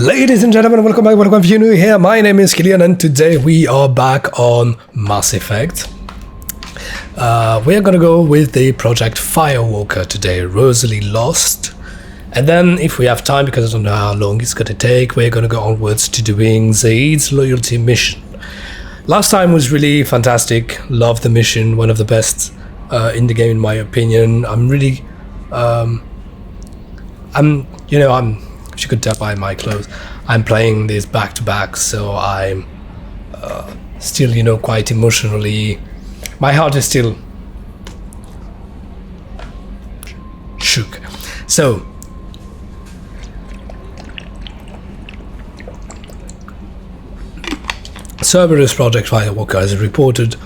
Ladies and gentlemen, welcome back, welcome if you're new here. My name is Killian and today we are back on Mass Effect. We're gonna go with the Project Firewalker today, Rosalie Lost. And then if we have time, because I don't know how long it's gonna take, we're gonna go onwards to doing Zaeed's loyalty mission. Last time was really fantastic, loved the mission, one of the best in the game in my opinion. I'm really, if you could tell by my clothes, I'm playing this back to back, so I'm still, quite emotionally, my heart is still shook. So, Cerberus Project Firewalker has reported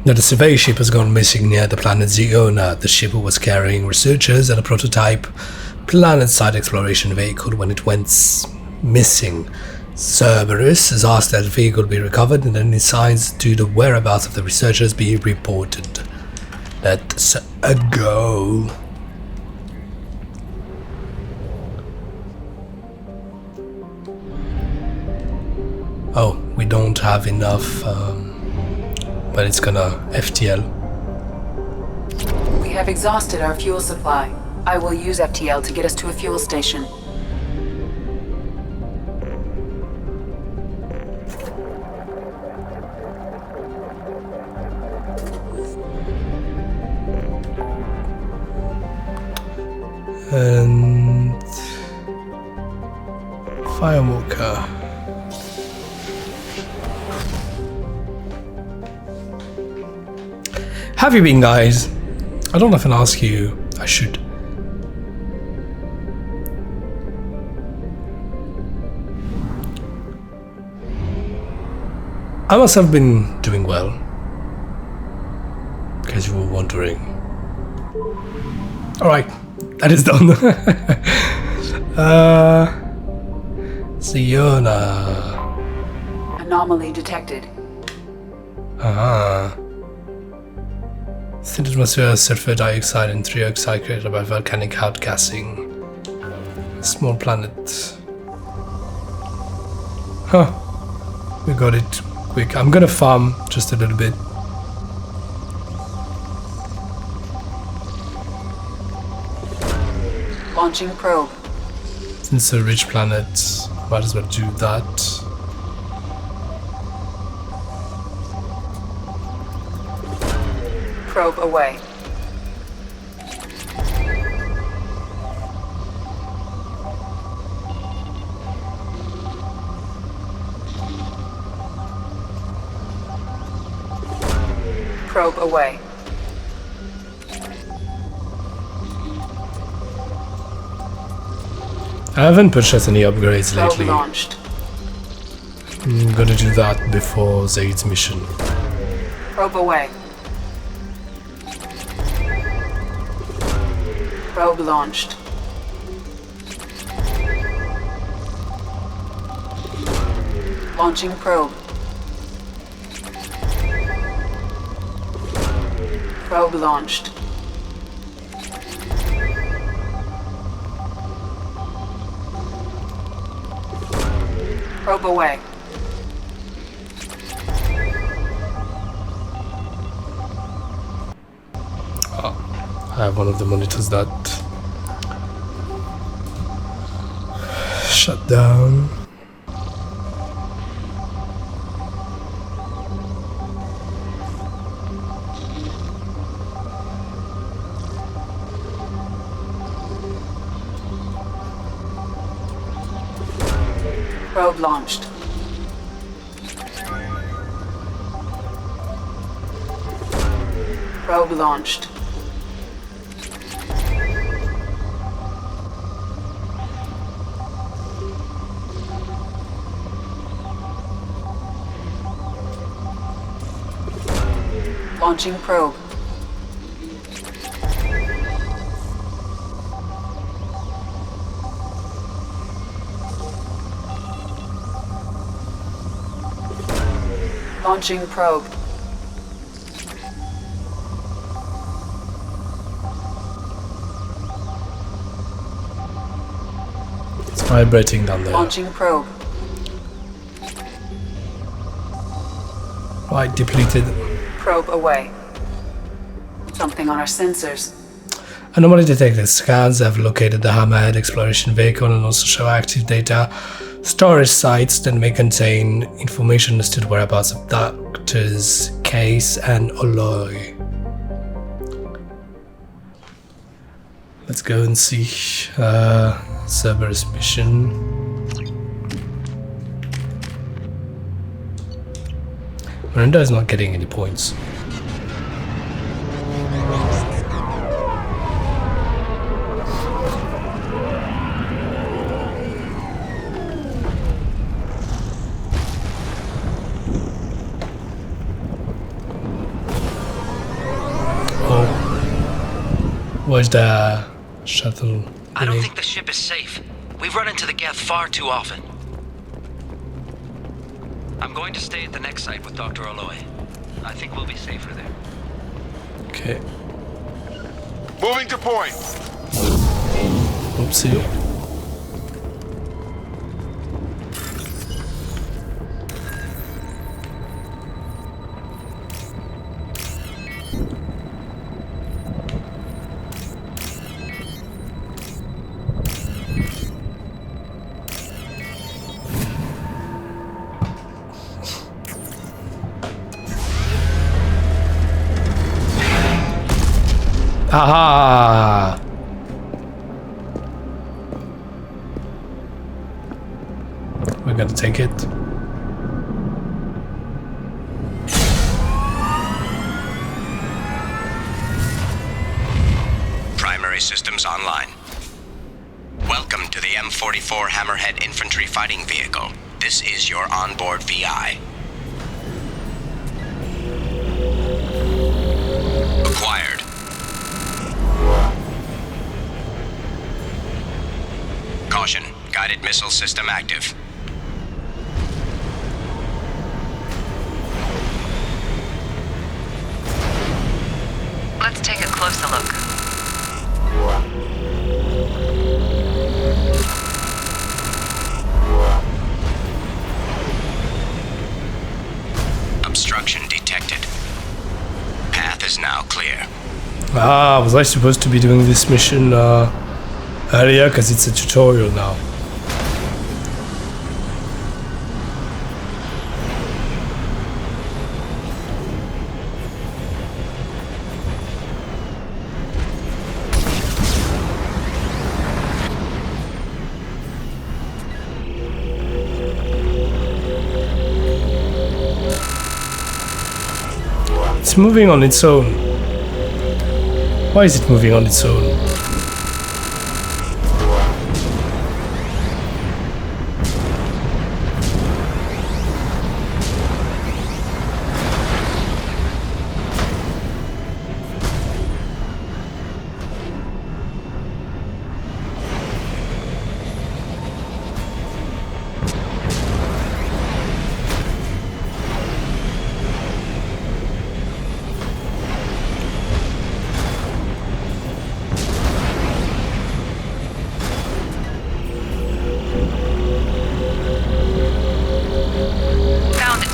that a survey ship has gone missing near the planet Zeona. The ship was carrying researchers and a prototype planet-side exploration vehicle when it went missing. Cerberus has asked that the vehicle be recovered and any signs to the whereabouts of the researchers be reported. That's a go. Oh, we don't have enough, but it's gonna FTL. We have exhausted our fuel supply. I will use FTL to get us to a fuel station. And Firewalker. Have you been, guys? I don't often ask you. I should. I must have been doing well, in case you were wondering. Alright, that is done. Zeona. Anomaly detected. Thin atmosphere, sulfur dioxide and trioxide created by volcanic outgassing. Small planet. Huh. We got it quick. I'm gonna farm just a little bit. Launching probe. Since it's a rich planet, might as well do that. Probe away. Probe away. I haven't purchased any upgrades lately. Probe launched. I'm gonna do that before Zaeed's mission. Probe away. Probe launched. Launching probe. Probe launched. Probe away. I have one of the monitors that shut down. Probe launched. Probe launched. Launching probe. Launching probe. vibrating down there. Launching probe. Right, depleted. Probe away. Something on our sensors. Anomaly detected. Scans have located the Hammerhead exploration vehicle and also show active data storage sites that may contain information as to the whereabouts of Doctors Case and Aloy. Let's go and see Cerberus mission. Miranda is not getting any points. Where's the shuttle? I don't think the ship is safe. We've run into the Geth far too often. I'm going to stay at the next site with Dr. Aloy. I think we'll be safer there. Okay. Moving to point. Oopsie. Aha! We're gonna take it. Primary systems online. Welcome to the M44 Hammerhead Infantry Fighting Vehicle. This is your onboard VI. Acquired. Caution, guided missile system active. Let's take a closer look. Obstruction detected. Path is now clear. Ah, was I supposed to be doing this mission earlier? Because it's a tutorial now. It's moving on its own. Why is it moving on its own? Found it.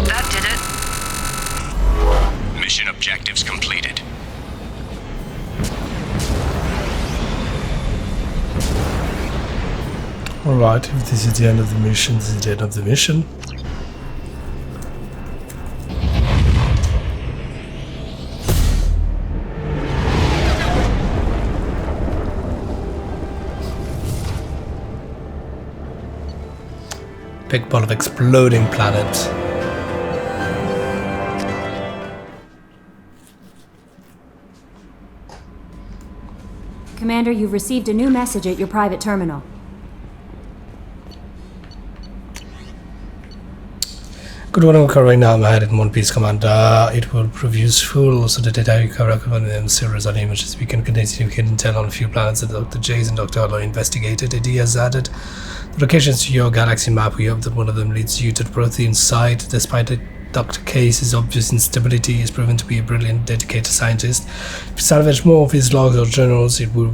That did it. Mission objectives completed. Alright, if this is the end of the mission, this is the end of the mission. big ball of exploding planet. Commander, you've received a new message at your private terminal. Good morning, right now I'm ahead in One Piece, Commander. It will prove useful so the data you cover in series on images. We can continue intel on a few planets that Dr. Jace and Dr. Alloy investigated. AD has added the locations to your galaxy map. We hope that one of them leads you to the protein site. Despite the Dr. Case's obvious instability, he is proven to be a brilliant, dedicated scientist. If you salvage more of his logs or journals, it will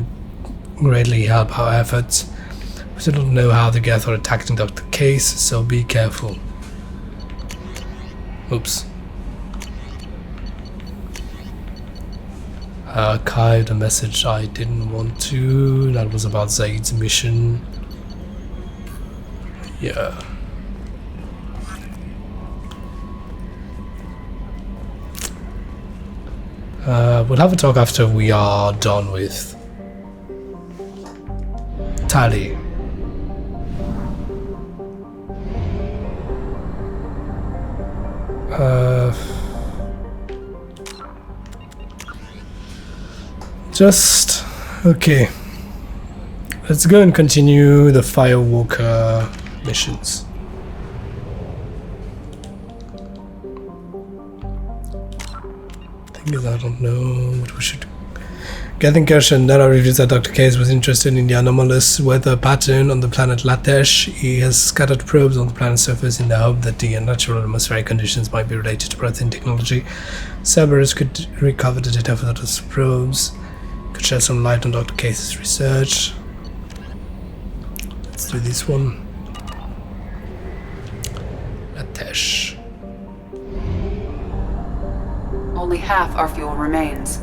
greatly help our efforts. We still don't know how the Geth are attacking Dr. Case, so be careful. Oops. Archived a message I didn't want to. That was about Zaeed's mission. Yeah. We'll have a talk after we are done with Tally. Just okay. Let's go and continue the Firewalker missions. Thing is, I don't know what we should do. Getting Gershon Dara reviews that Dr. Case was interested in the anomalous weather pattern on the planet Latesh. He has scattered probes on the planet's surface in the hope that the unnatural atmospheric conditions might be related to protein technology. Cerberus could recover the data for those probes. Could shed some light on Dr. Case's research. Let's do this one. Latesh. Only half our fuel remains.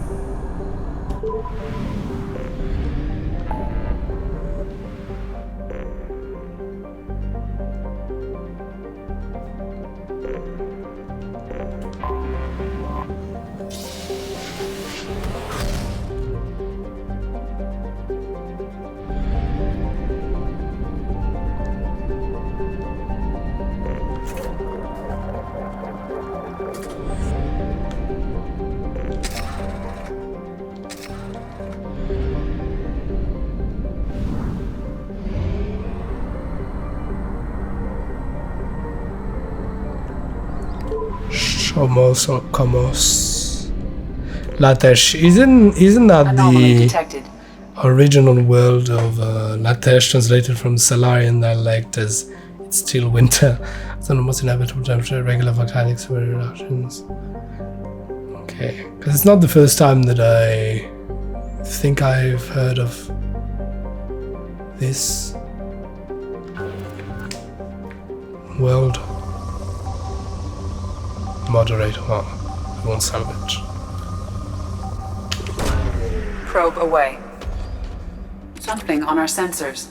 Comos or Comos. Latesh. Isn't that Anomaly the detected. original world of Latesh, translated from Salarian dialect as it's still winter? It's an almost inhabitable temperature, regular volcanics were eruptions. Okay. Because it's not the first time that I think I've heard of this world. Moderator, we won't salvage. Probe away. Something on our sensors.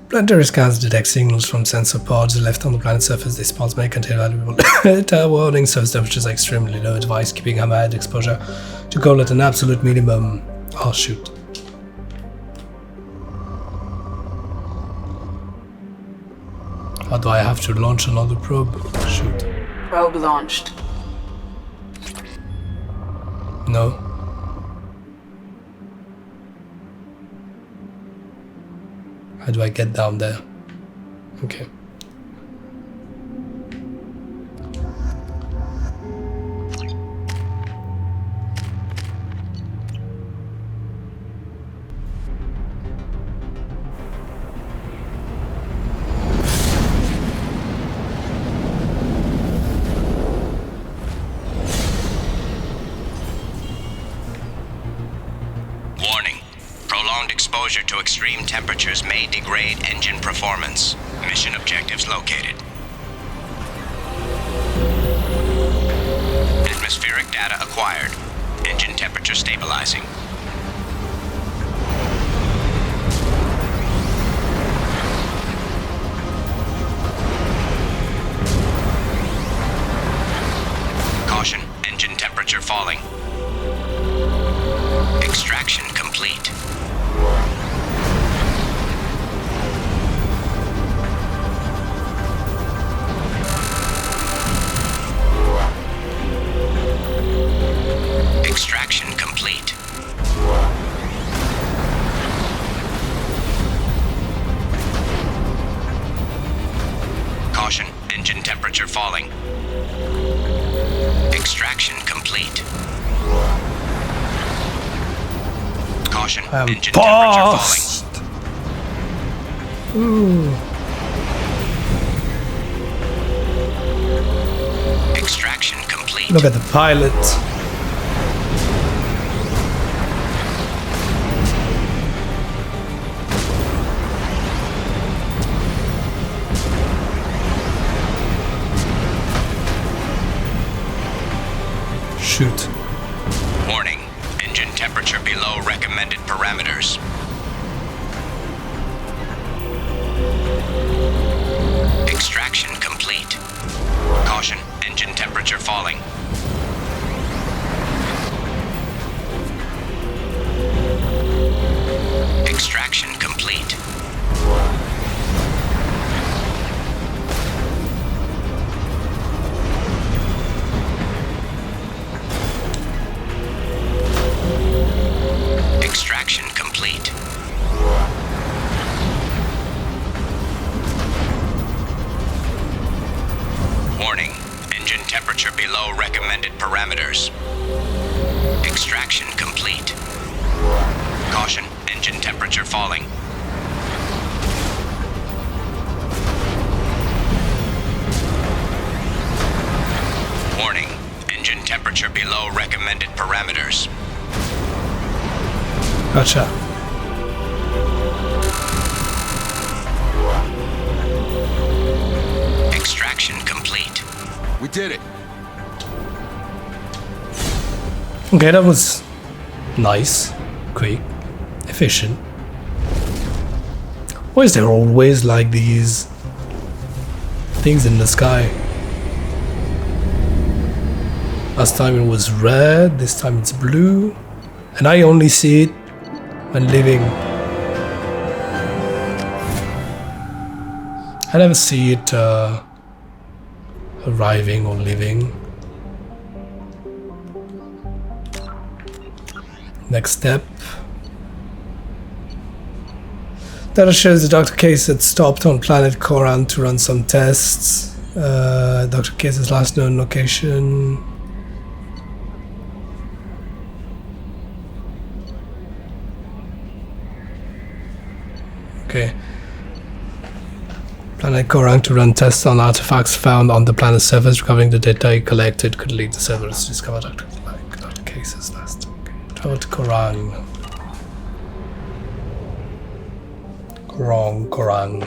Planetary scans detect signals from sensor pods left on the planet's surface. These pods may contain valuable data warning. Surface temperatures are extremely low. Advice keeping hammerhead exposure to goal at an absolute minimum. Oh shoot. How do I have to launch another probe? Shoot. Probe launched. No. How do I get down there? Okay. Exposure to extreme temperatures may degrade engine performance. Mission objectives located. Atmospheric data acquired. Engine temperature stabilizing. Caution, engine temperature falling. Extraction complete. I am Engine temperature past. Ooh. Extraction complete. Look at the pilot. Shoot. Warning. Engine temperature below recommended parameters. Extraction complete. Caution. Engine temperature falling. Extraction complete. Extraction complete. Warning. Engine temperature below recommended parameters. Extraction complete. Caution. Engine temperature falling. Warning. Engine temperature below recommended parameters. Gotcha. Extraction complete. We did it. Okay, that was nice, quick, efficient. Why is there always like these things in the sky? Last time it was red, this time it's blue. And I only see it when leaving. I never see it arriving or leaving. Next step. Data shows the Dr. Case had stopped on planet Koran to run some tests. Dr. Case's last known location. Okay. Planet Koran to run tests on artifacts found on the planet's surface. Recovering the data he collected could lead the servers to discover Dr. Case's last. Okay. Travel to Koran. Koran.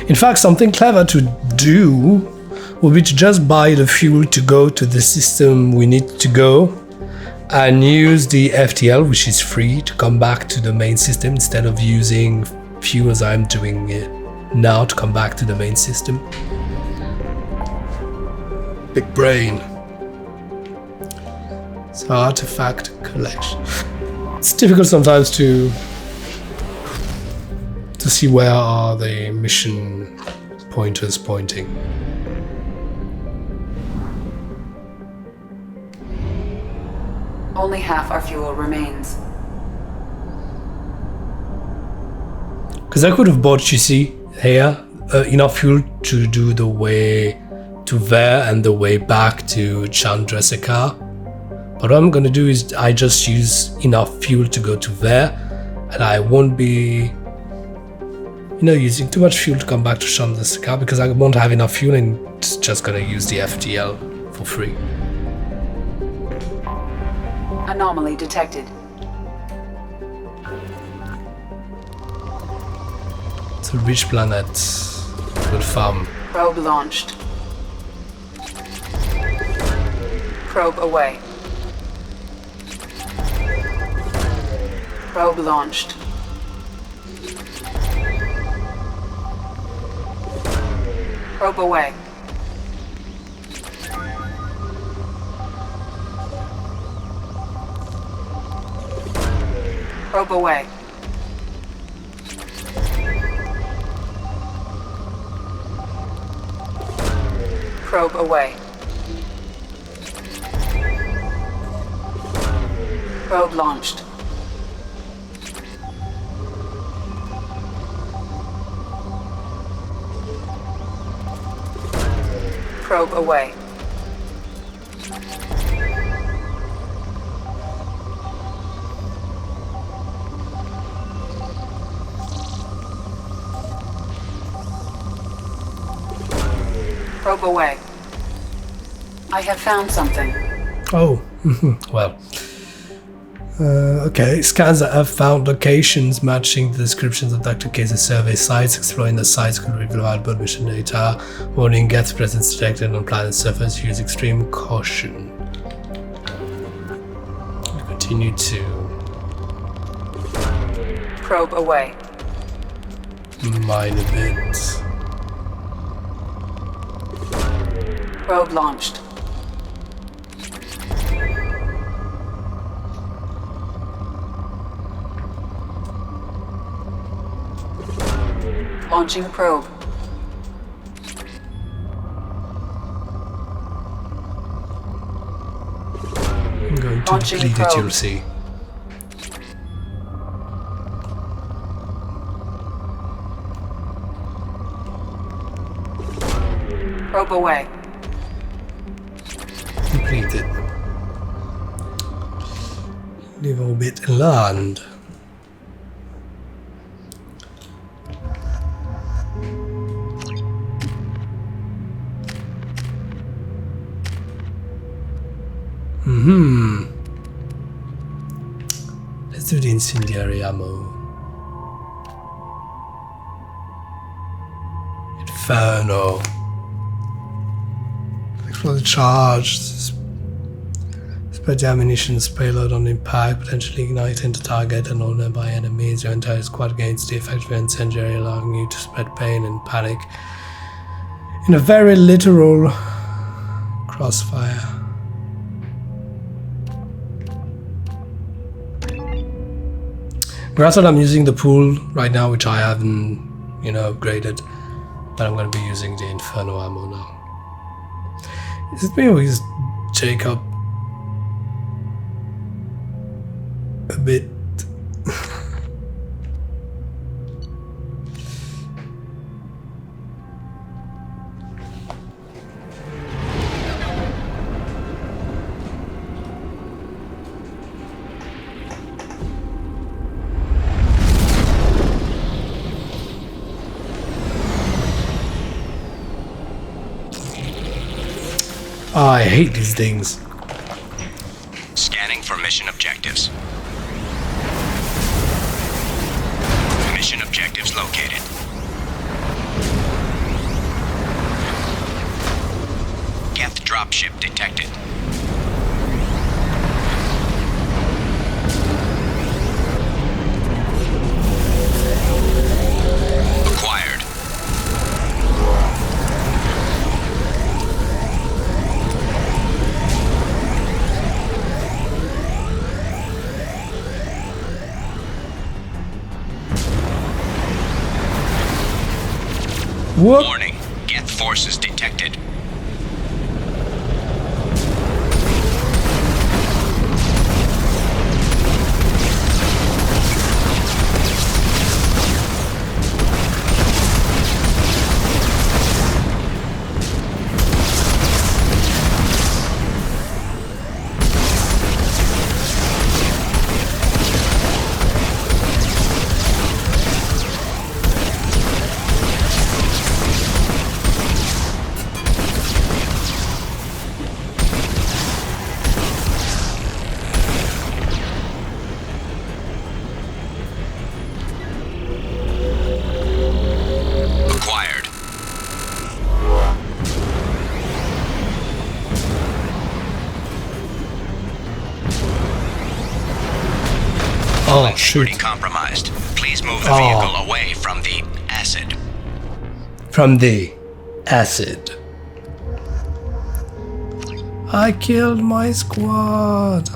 In fact, something clever to do would be to just buy the fuel to go to the system we need to go and use the FTL, which is free, to come back to the main system instead of using fuel as I'm doing it now to come back to the main system. Big brain. So artifact collection. It's difficult sometimes to see where are the mission pointers pointing. Only half our fuel remains. Because I could have bought, you see, here, enough fuel to do the way to there and the way back to Chandrasekhar. But what I'm gonna do is I just use enough fuel to go to there, and I won't be, using too much fuel to come back to Chandrasekhar because I won't have enough fuel and it's just gonna use the FTL for free. Anomaly detected. So which planet will farm? Probe launched. Probe away. Probe launched. Probe away. Probe away. Probe away. Probe launched. Probe away. Probe away. I have found something. Oh, well. Okay, scans that have found locations matching the descriptions of Dr. Case's survey sites. Exploring the sites could reveal valuable mission data. Warning, Geth's presence detected on planet surface. Use extreme caution. Continue to Probe away. mine events. Probe launched. Launching probe. I'm going to Launching deplete it, probe. you'll see. Probe away. Completed. Leave orbit land. Let's do the incendiary ammo. Inferno. Explosive charge. Spread the ammunition's payload on impact, potentially igniting the target and all nearby enemies. Your entire squad gains the effect of incendiary, allowing you to spread pain and panic in a very literal crossfire. Granted, I'm using the pool right now, which I haven't, upgraded, but I'm going to be using the Inferno ammo now. Is it me or is Jacob a bit? Oh, I hate these things. Scanning for mission objectives. Mission objectives located. Geth dropship detected. Acquired. Whoop. Warning. Geth forces detected. Acquired. Oh, Integrity shoot. compromised. Please move the vehicle away from the acid. From the acid. I killed my squad.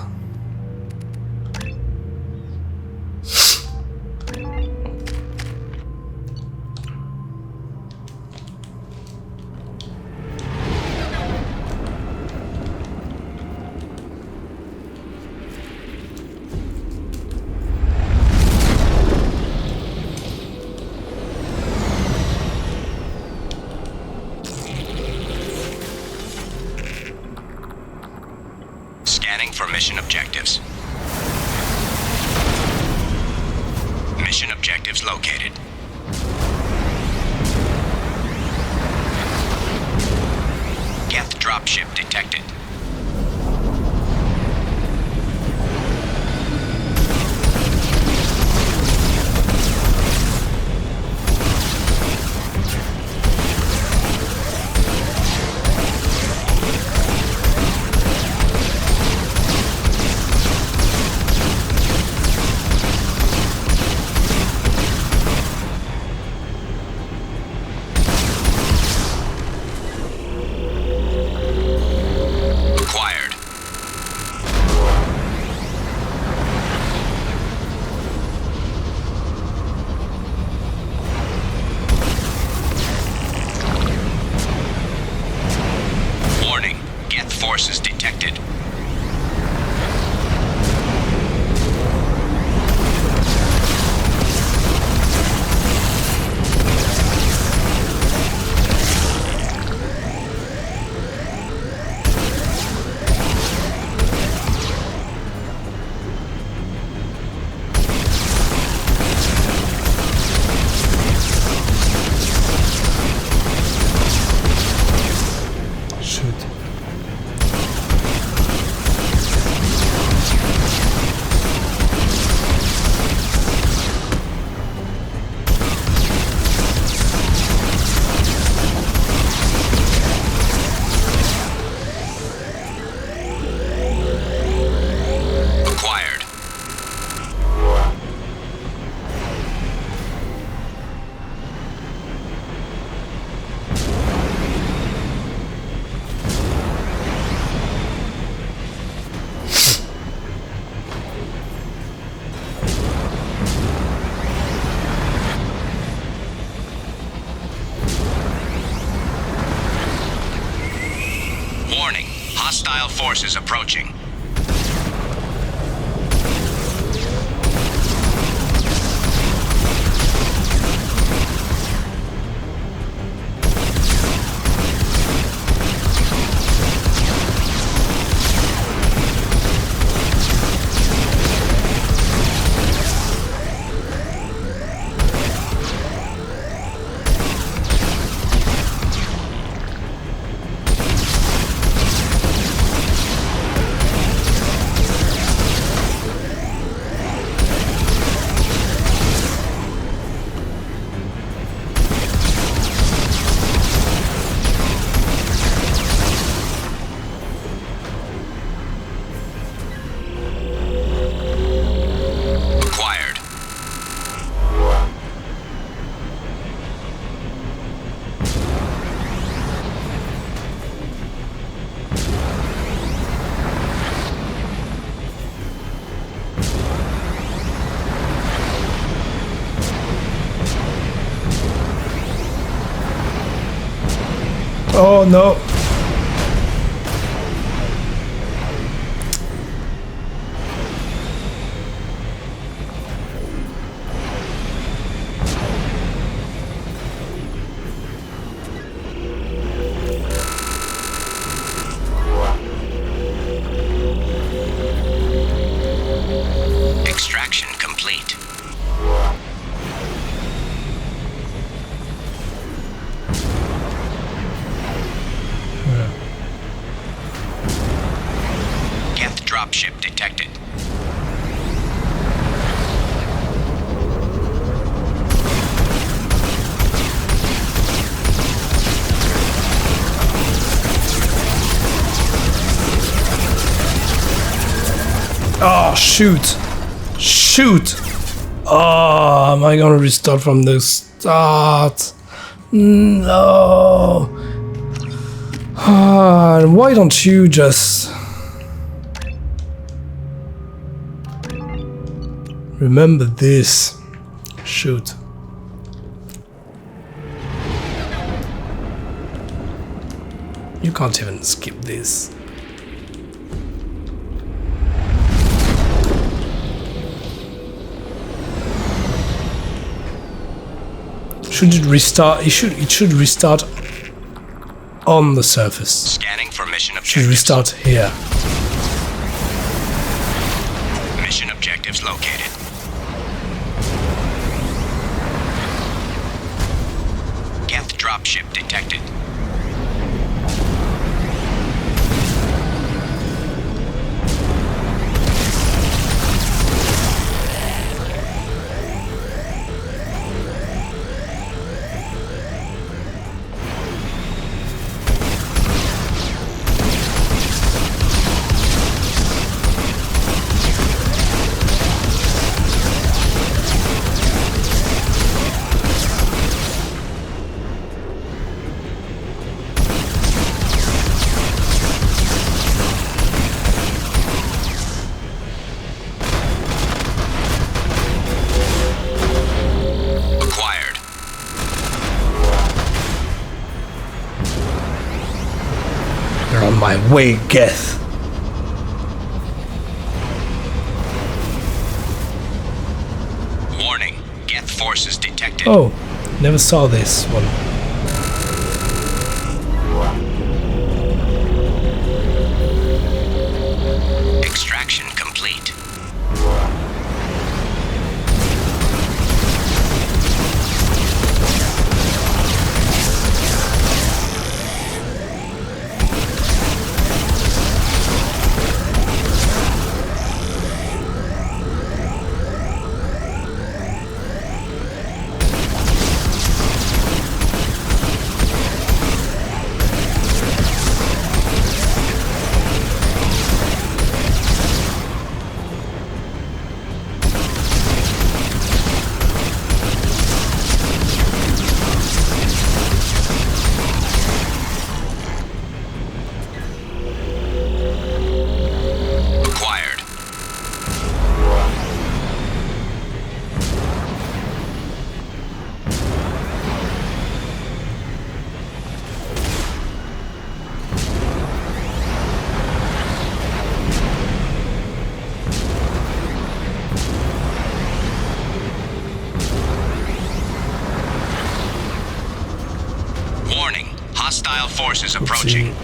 objectives located. Geth dropship detected. Forces detected. Warning, hostile forces approaching. Oh no. Extraction complete. Geth dropship detected. Oh, shoot. Shoot. Oh, am I gonna restart from the start? No. Why don't you just remember this? Shoot. You can't even skip this. Should it restart? It should restart on the surface. Scanning for mission objectives. Should restart here. Mission objectives located. detected. You're on my way, Geth. Warning, Geth forces detected. Oh, never saw this one. Extraction complete. Warning, hostile forces approaching.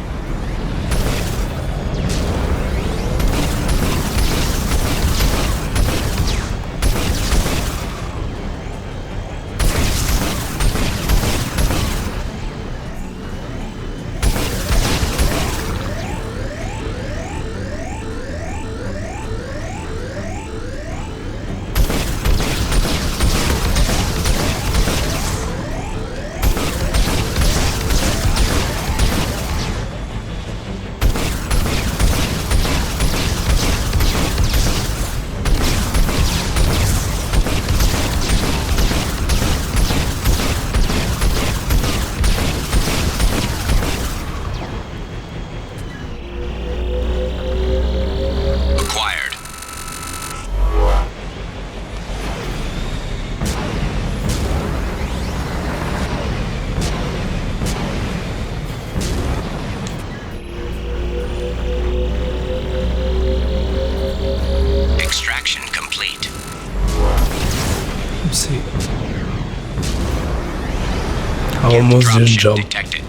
I almost didn't jump. Detected.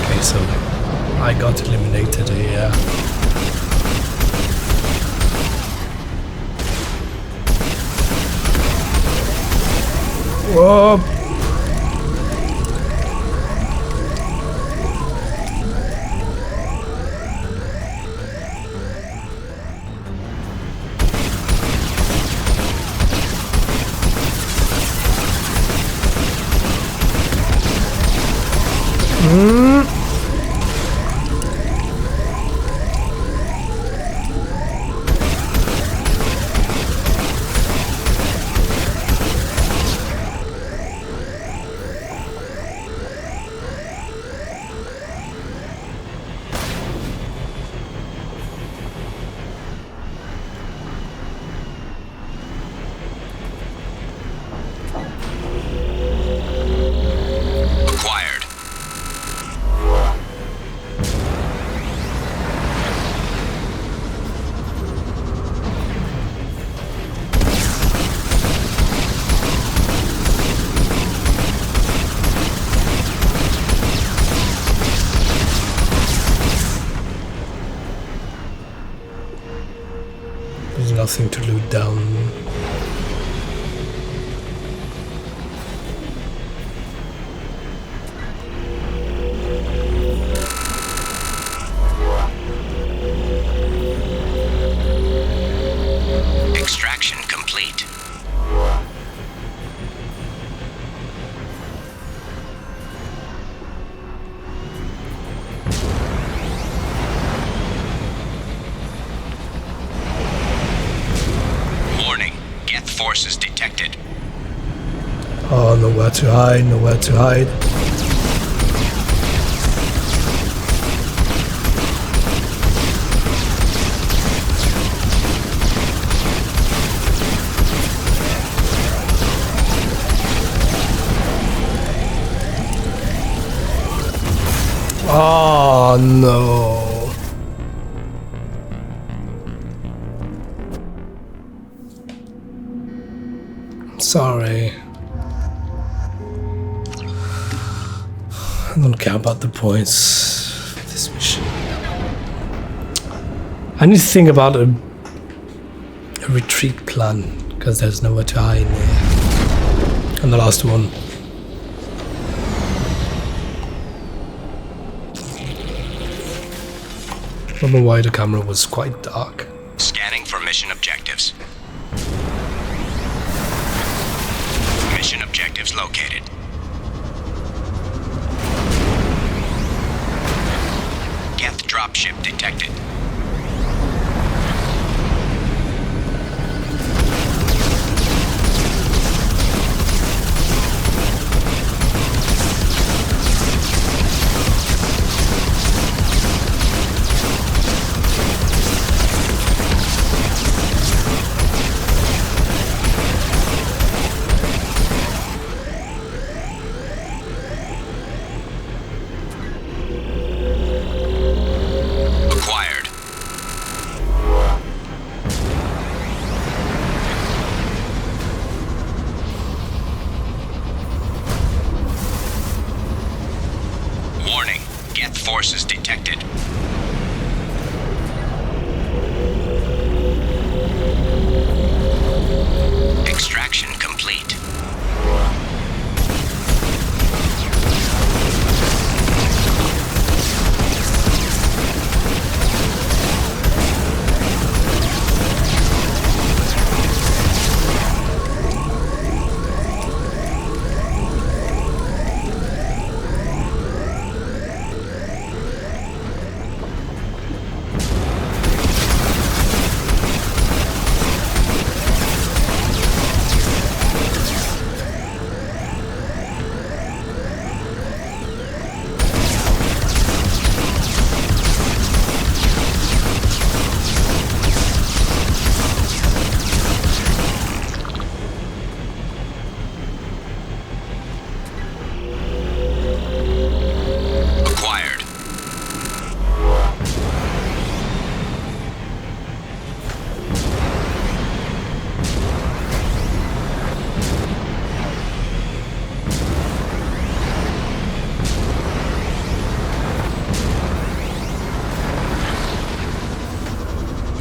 Okay, so I got eliminated here. Whoa! There's nothing to loot down. complete. Warning, Geth forces detected. Oh, nowhere to hide, nowhere to hide. Oh no. Sorry. I don't care about the points of this mission. I need to think about a retreat plan, because there's nowhere to hide there. And the last one. I don't know why the camera was quite dark. Scanning for mission objectives. Mission objectives located. Geth dropship detected. Warning, Geth forces detected. Extraction complete.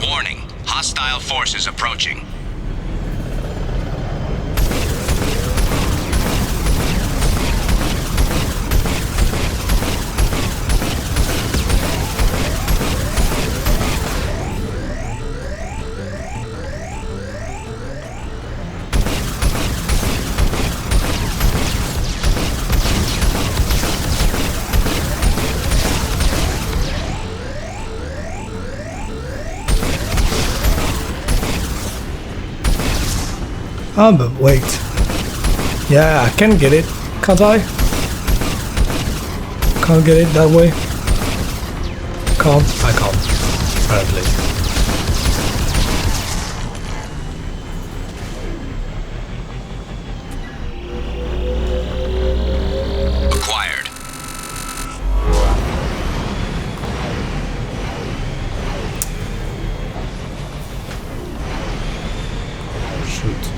Warning, hostile forces approaching. Oh, but wait. Yeah, I can get it, can't I? Can't get it that way. Can't? I can't, apparently. Acquired. Shoot.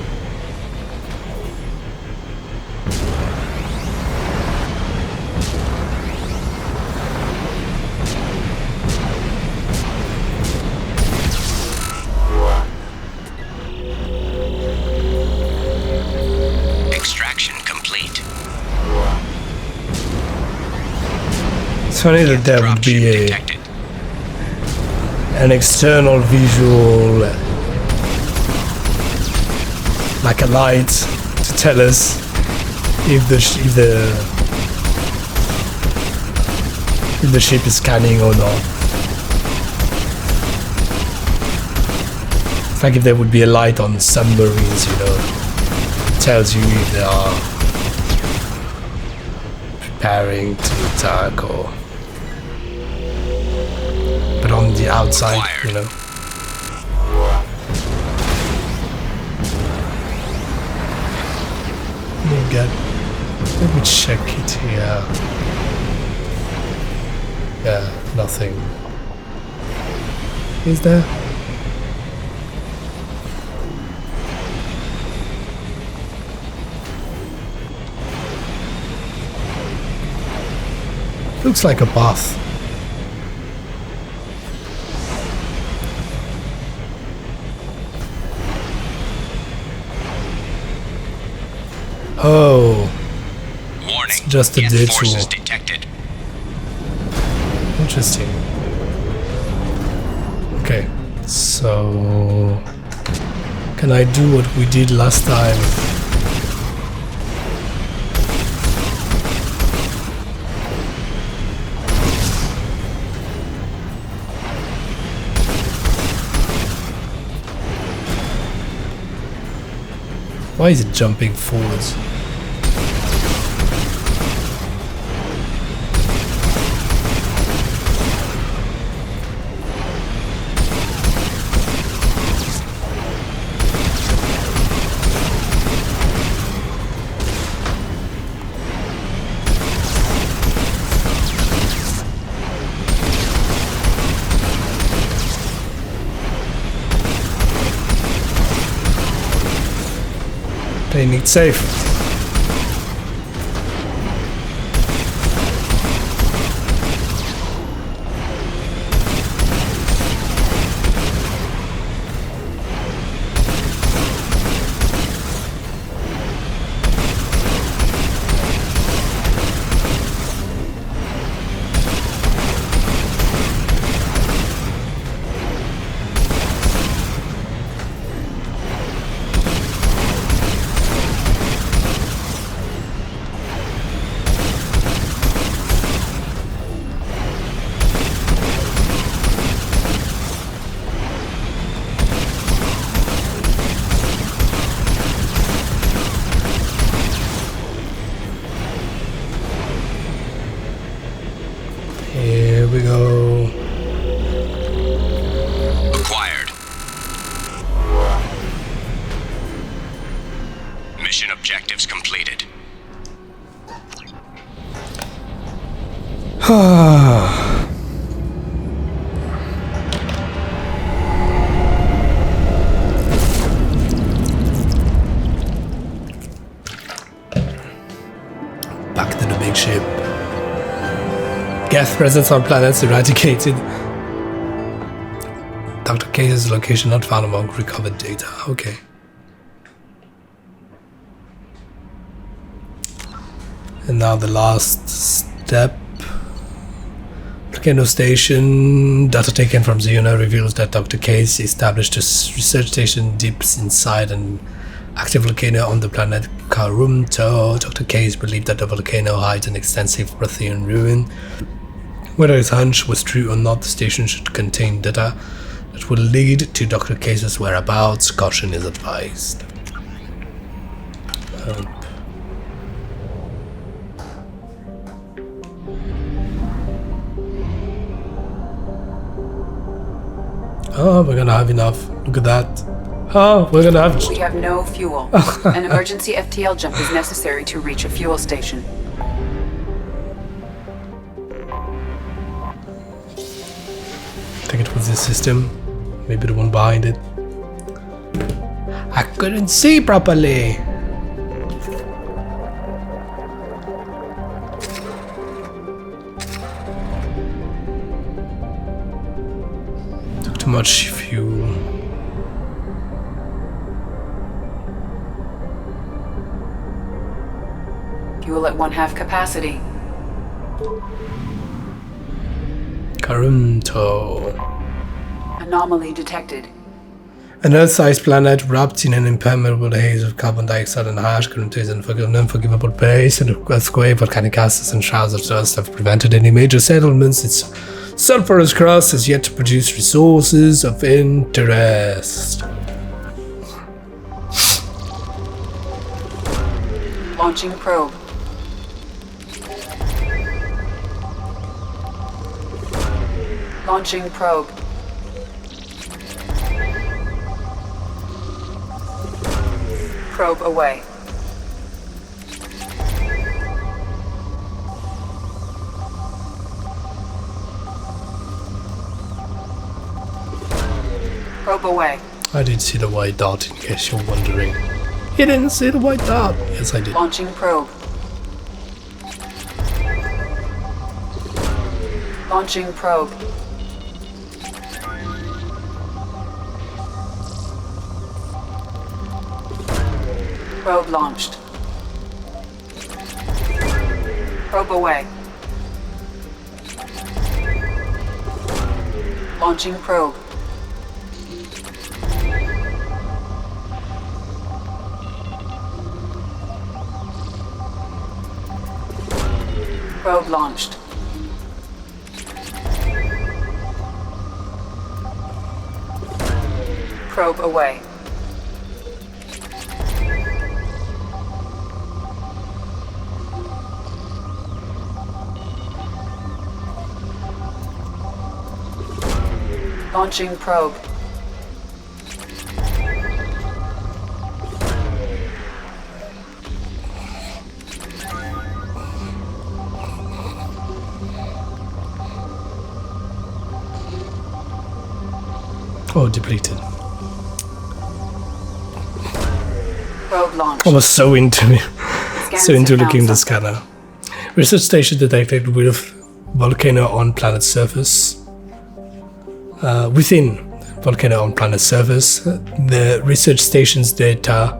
Extraction complete. So I knew that there would be an external visual like a light to tell us if the ship is scanning or not. It's like if there would be a light on submarines, you know, it tells you if they are preparing to attack or. But on the outside, you know. Let me check it here. Yeah, nothing. Is there? Looks like a bath. Oh. Warning. It's just a ditch forces wall. detected. Interesting. Okay, so can I do what we did last time? Why is it jumping forwards? Playing it safe. Here we go. Acquired. Mission objectives completed. Back to the big ship. Geth presence on planets eradicated. Dr. Case's location not found among recovered data. Okay. And now the last step. Volcano Station. Data taken from Ziona reveals that Dr. Case established a research station deep inside an active volcano on the planet Karumto. Dr. Case believed that the volcano hides an extensive Prothean ruin. Whether his hunch was true or not, the station should contain data that will lead to Dr. Case's whereabouts. Caution is advised. Oh, we're gonna have enough. Look at that. Oh, we're gonna have... We have no fuel. An emergency FTL jump is necessary to reach a fuel station. I think it was this system. Maybe the one behind it. I couldn't see properly. Took too much fuel. Fuel at 1/2 capacity. Karumto. Anomaly detected. An Earth-sized planet wrapped in an impermeable haze of carbon dioxide and harsh currents and an unforgivable pace, and earthquake, volcanic gases, and showers of dust have prevented any major settlements. Its sulfurous crust has yet to produce resources of interest. Launching probe. Launching probe. Probe away. Probe away. I did see the white dot, in case you're wondering. You didn't see the white dot? Yes, I did. Launching probe. Launching probe. Probe launched. Probe away. Launching probe. Probe launched. Probe away. Launching probe. Oh, depleted. Probe launched. I was so into looking at the Scan scanner. Research station detected with volcano on planet surface. Within volcano on planet surface, the research station's data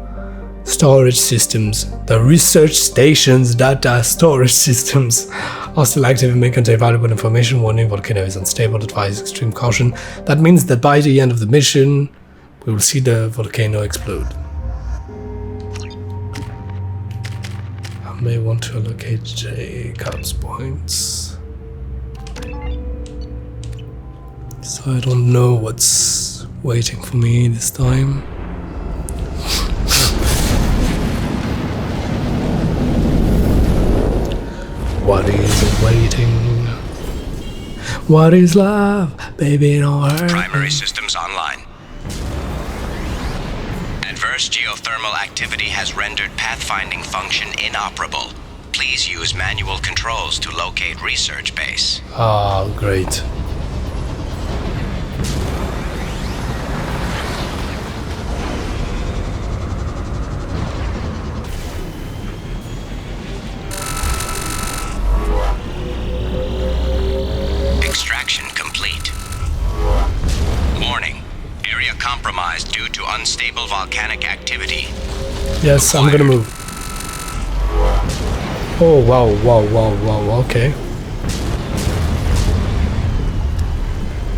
storage systems. The research station's data storage systems are still active and may contain valuable information. Warning: volcano is unstable. Advise extreme caution. That means that by the end of the mission, we will see the volcano explode. I may want to allocate Jacob's points, so I don't know what's waiting for me this time. What is waiting? What is love? Baby, don't hurt. Primary systems online. Adverse geothermal activity has rendered pathfinding function inoperable. Please use manual controls to locate research base. Ah, great. Extraction complete. Warning. Area compromised due to unstable volcanic activity. Yes, I'm gonna move. Oh, wow, wow, wow, wow, okay.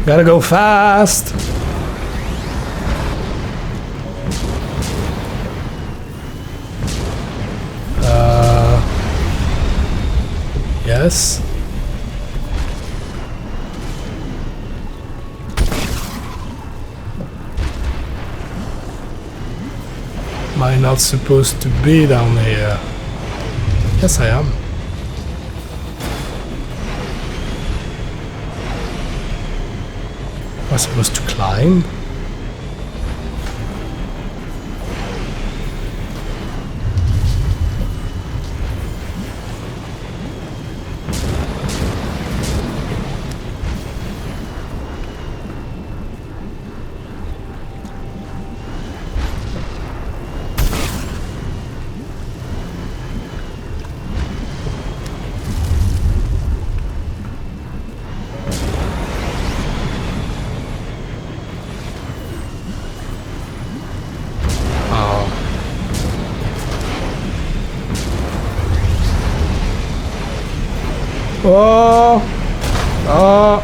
Gotta go fast. Yes. Am I not supposed to be down here? Yes, I am. Am I supposed to climb? Oh! Oh!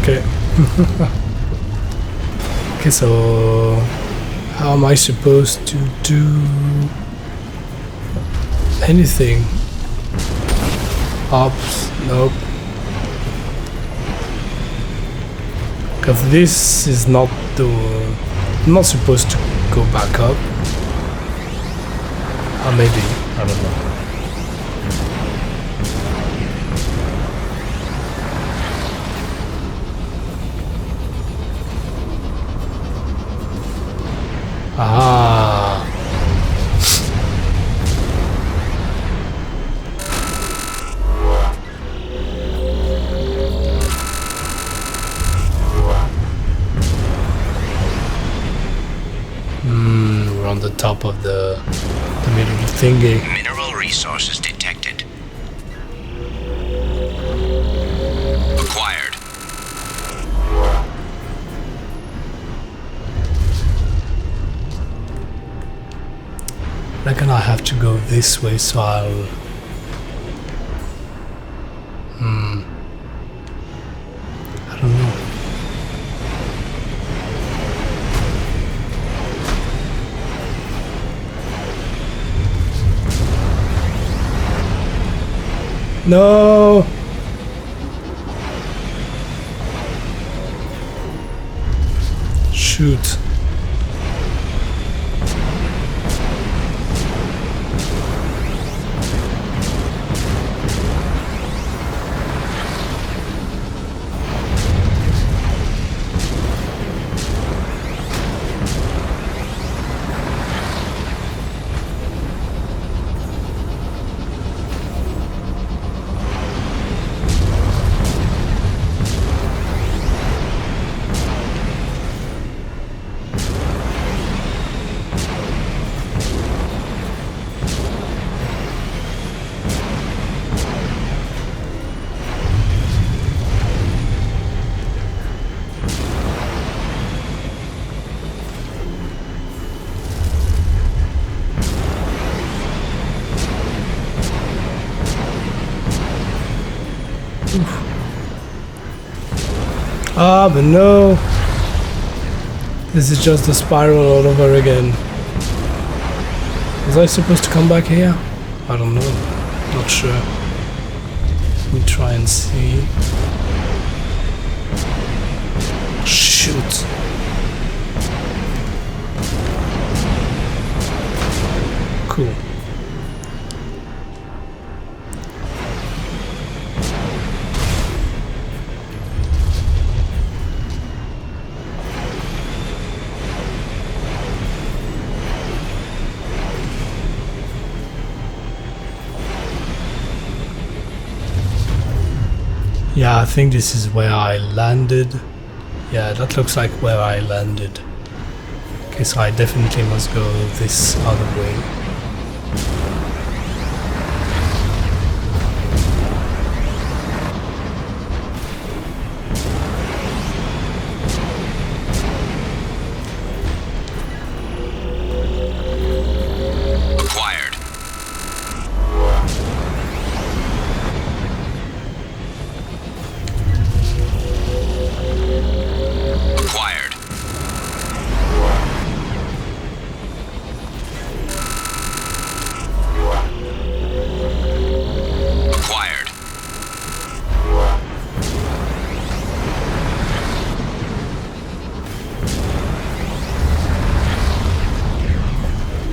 Okay. Okay, so how am I supposed to do anything? Ops, nope. Because this is not the... I'm not supposed to go back up. Or maybe, I don't know. Ah. We're on the top of the middle thingy. Mineral resources detected. Acquired. I reckon I have to go this way, so I'll... I don't know. No! Shoot. Ah, but no. This is just a spiral all over again. Was I supposed to come back here? I don't know. Not sure. Let me try and see. Shoot. Cool. Yeah, I think this is where I landed. Yeah, that looks like where I landed. Okay, so I definitely must go this other way.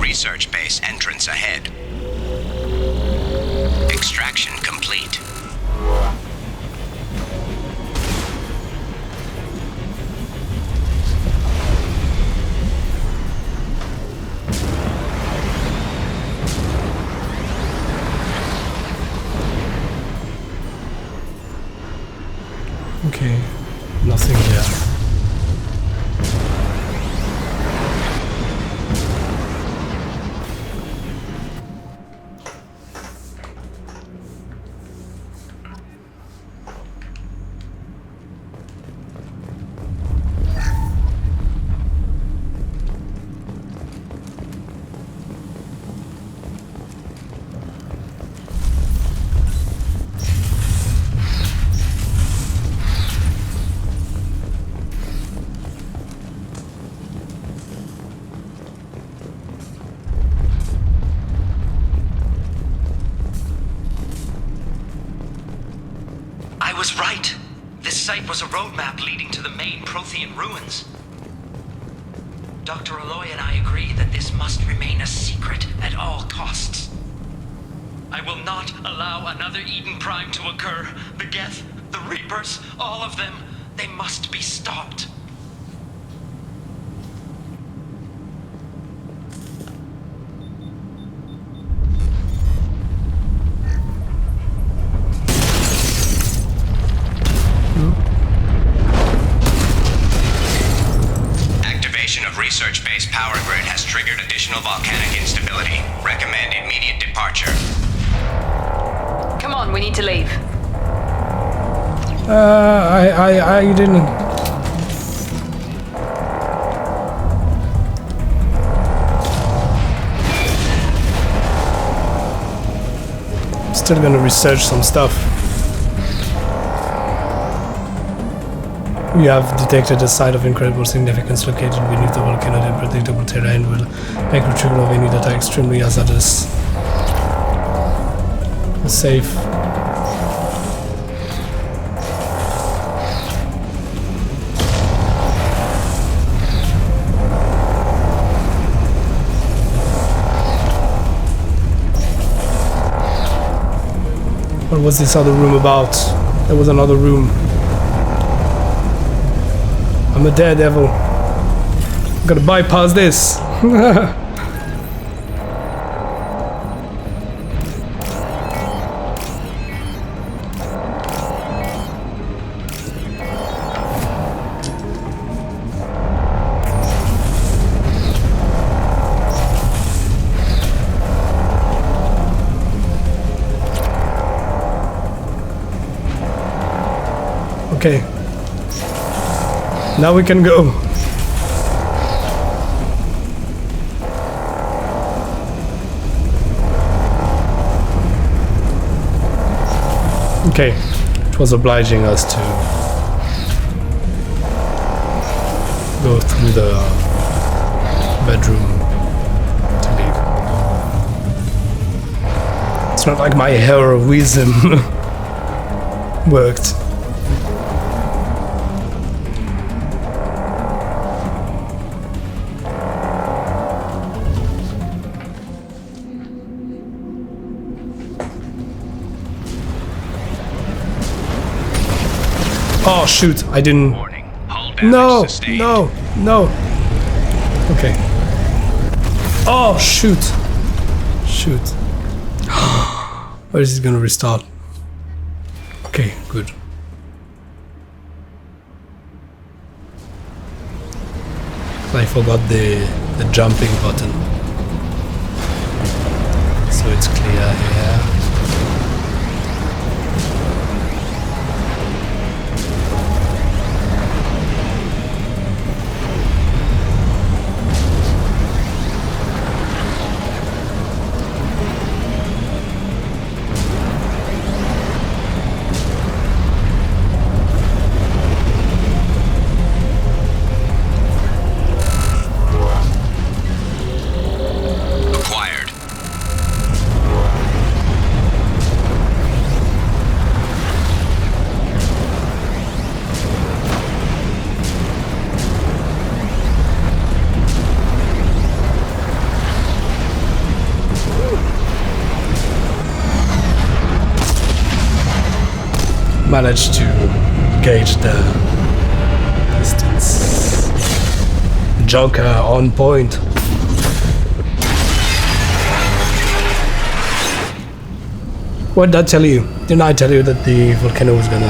Research base entrance ahead. Extraction complete. Okay, nothing there. was right. This site was a roadmap leading to the main Prothean ruins. Dr. Aloy and I agree that this must remain a secret at all costs. I will not allow another Eden Prime to occur. The Geth, the Reapers, all of them, they must be stopped. Activation of research-based power grid has triggered additional volcanic instability. Recommend immediate departure. Come on, we need to leave. I didn't. Still gonna research some stuff. We have detected a site of incredible significance located beneath the volcano. The unpredictable terrain will make retrieval of any data extremely hazardous. Safe. What was this other room about? There was another room. I'm a daredevil. I'm gonna bypass this. Okay. Now we can go. Okay. It was obliging us to go through the bedroom to leave. It's not like my heroism worked. Oh shoot, I didn't. Warning. Hull damage No, sustained. no. Okay. Oh shoot. Shoot. Where is it gonna restart? Okay, good. I forgot the jumping button. So it's clear here. Acquired. Managed to gauge the distance. Joker on point. What did I tell you? Didn't I tell you that the volcano was gonna...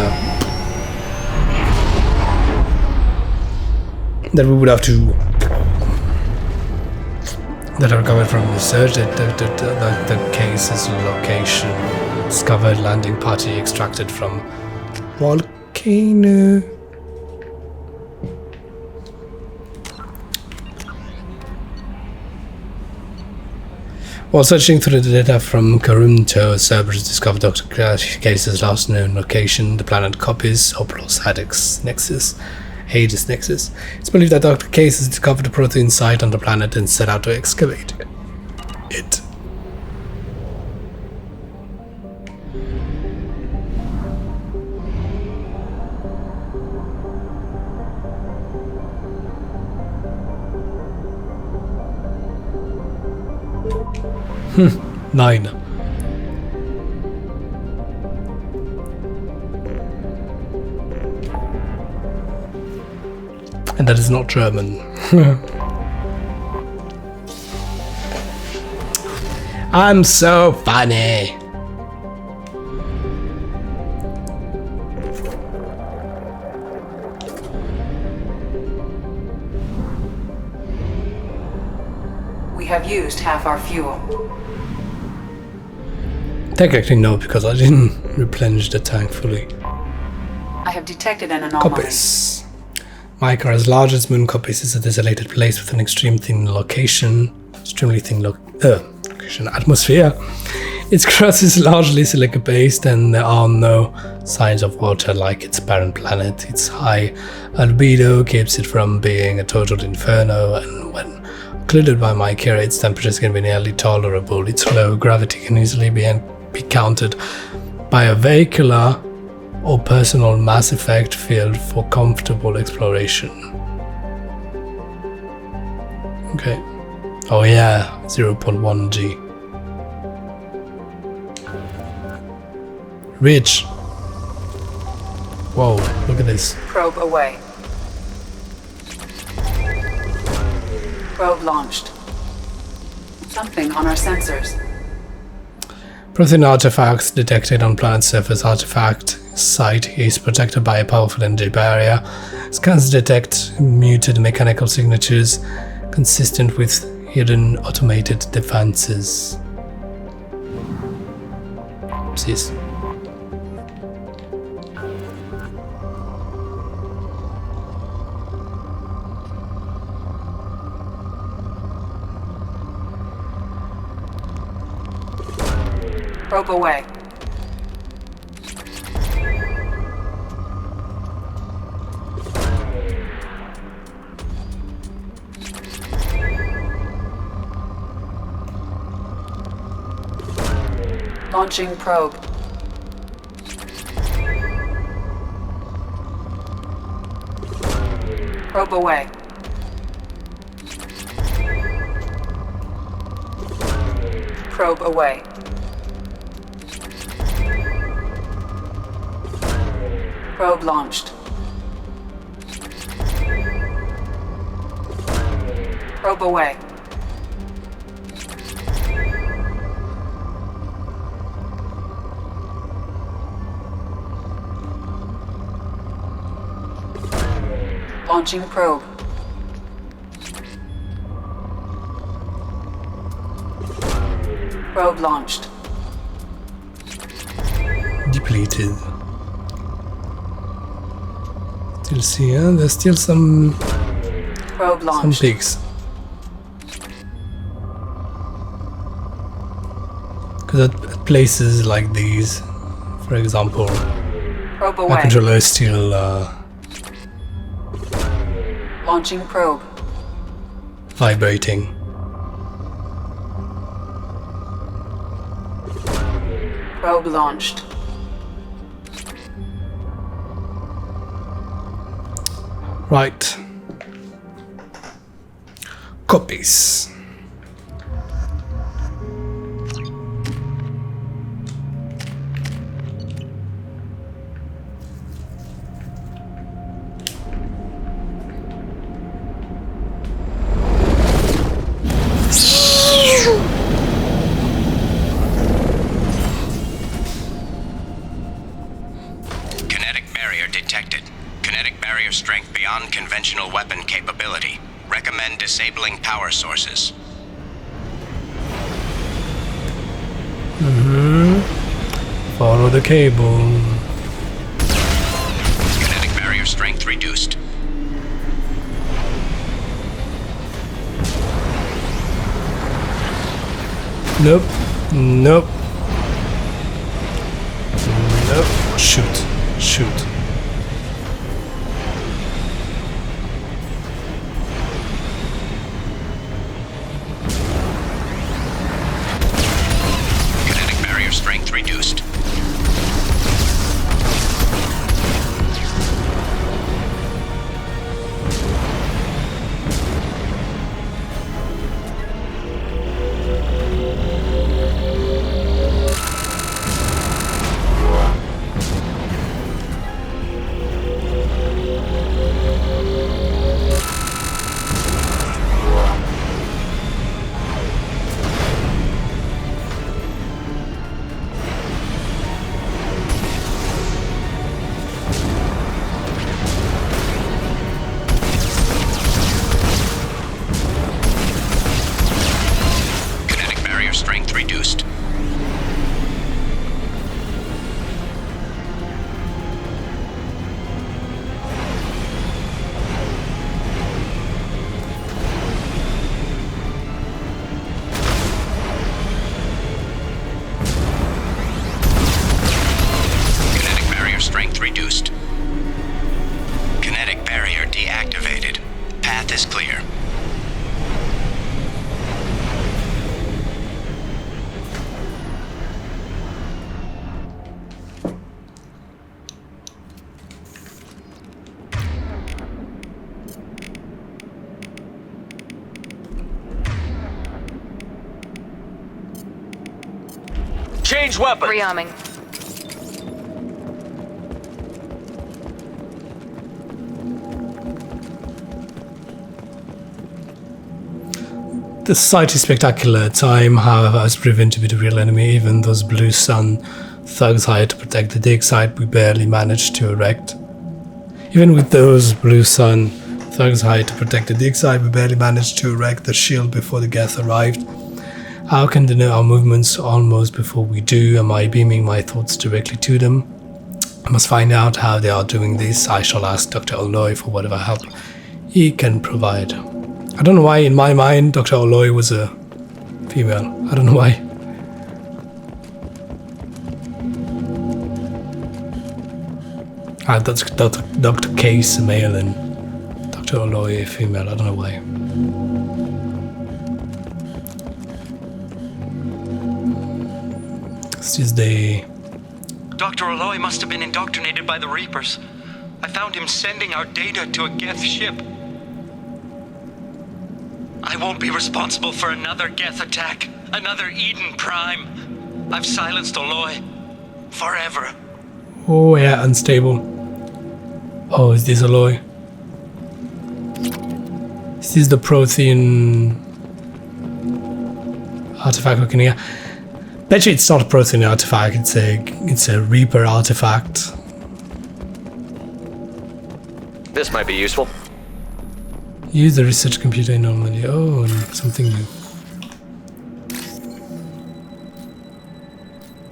that we would have to... that are coming from research, the case's location. Discovered landing party extracted from volcano. While searching through the data from Karunto, Cerberus discovered Dr. Case's last known location, the planet Copies, Oplos Hadix Nexus, Hades Nexus. It's believed that Dr. Case has discovered a protein site on the planet and set out to excavate it. 9. And that is not German. I'm so funny. We have used half our fuel. Technically no, because I didn't replenish the tank fully. I have detected an anomaly. Copies. Micro, as large as Moon copies, is a desolated place with an extremely thin atmosphere. Its crust is largely silica-based, and there are no signs of water like its parent planet. Its high albedo keeps it from being a total inferno, and when occluded by Micro, its temperatures can be nearly tolerable. Its low gravity can easily be countered by a vehicular or personal mass effect field for comfortable exploration. Okay. Oh yeah, 0.1 G. Rich. Whoa, look at this. Probe away. Probe launched. Something on our sensors. Protein artifacts detected on planet surface. Artifact site is protected by a powerful energy barrier. Scans detect muted mechanical signatures consistent with hidden automated defenses. Oopsies. Probe away. Launching probe. Probe away. Probe away. Probe launched. Probe away. Launching probe. Probe launched. Depleted. Still see, there's still some Probe launched. peaks. Because at places like these, for example, Probe my away. controller is still Launching probe. vibrating. Probe launched. Right. Copies. Kinetic barrier detected. Kinetic barrier strength beyond conventional weapon capability. Recommend disabling power sources. Follow the cable. Kinetic barrier strength reduced. Nope. Nope. Nope. Shoot. Shoot. Kinetic barrier strength reduced. Ranged weapon. Rearming. The sight is spectacular. Time, however, has proven to be the real enemy. Even those blue sun thugs hired to protect the dig site we barely managed to erect. Even with those blue sun thugs hired to protect the dig site, we barely managed to erect the shield before the Geth arrived. How can they know our movements almost before we do? Am I beaming my thoughts directly to them? I must find out how they are doing this. I shall ask Dr. Oloy for whatever help he can provide. I don't know why in my mind Dr. Oloy was a female. I don't know why. That's Dr. Case a male and Dr. Oloy a female. I don't know why. This is the... Dr. Oloy must have been indoctrinated by the Reapers. I found him sending our data to a Geth ship. I won't be responsible for another Geth attack, another Eden Prime. I've silenced Oloy. Forever. Oh yeah, unstable. Oh, is this Oloy? Is this the Prothean artifact looking here? Bet you it's not a Prothean artifact, it's a Reaper artifact. This might be useful. Use the research computer normally. Oh, something new.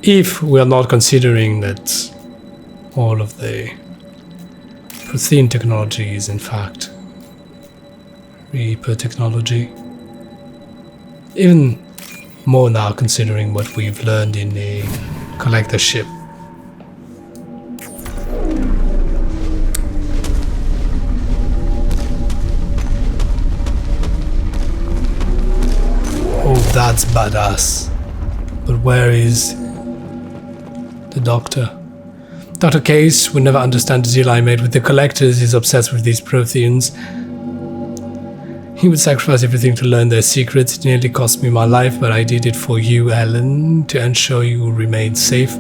If we are not considering that all of the Prothean technology is in fact Reaper technology. Even more now considering what we've learned in the collector ship. Oh, that's badass. But where is the doctor? Dr. Case would never understand the deal I made with the collectors. He's obsessed with these Protheans. He would sacrifice everything to learn their secrets. It nearly cost me my life, but I did it for you, Ellen, to ensure you remain safe.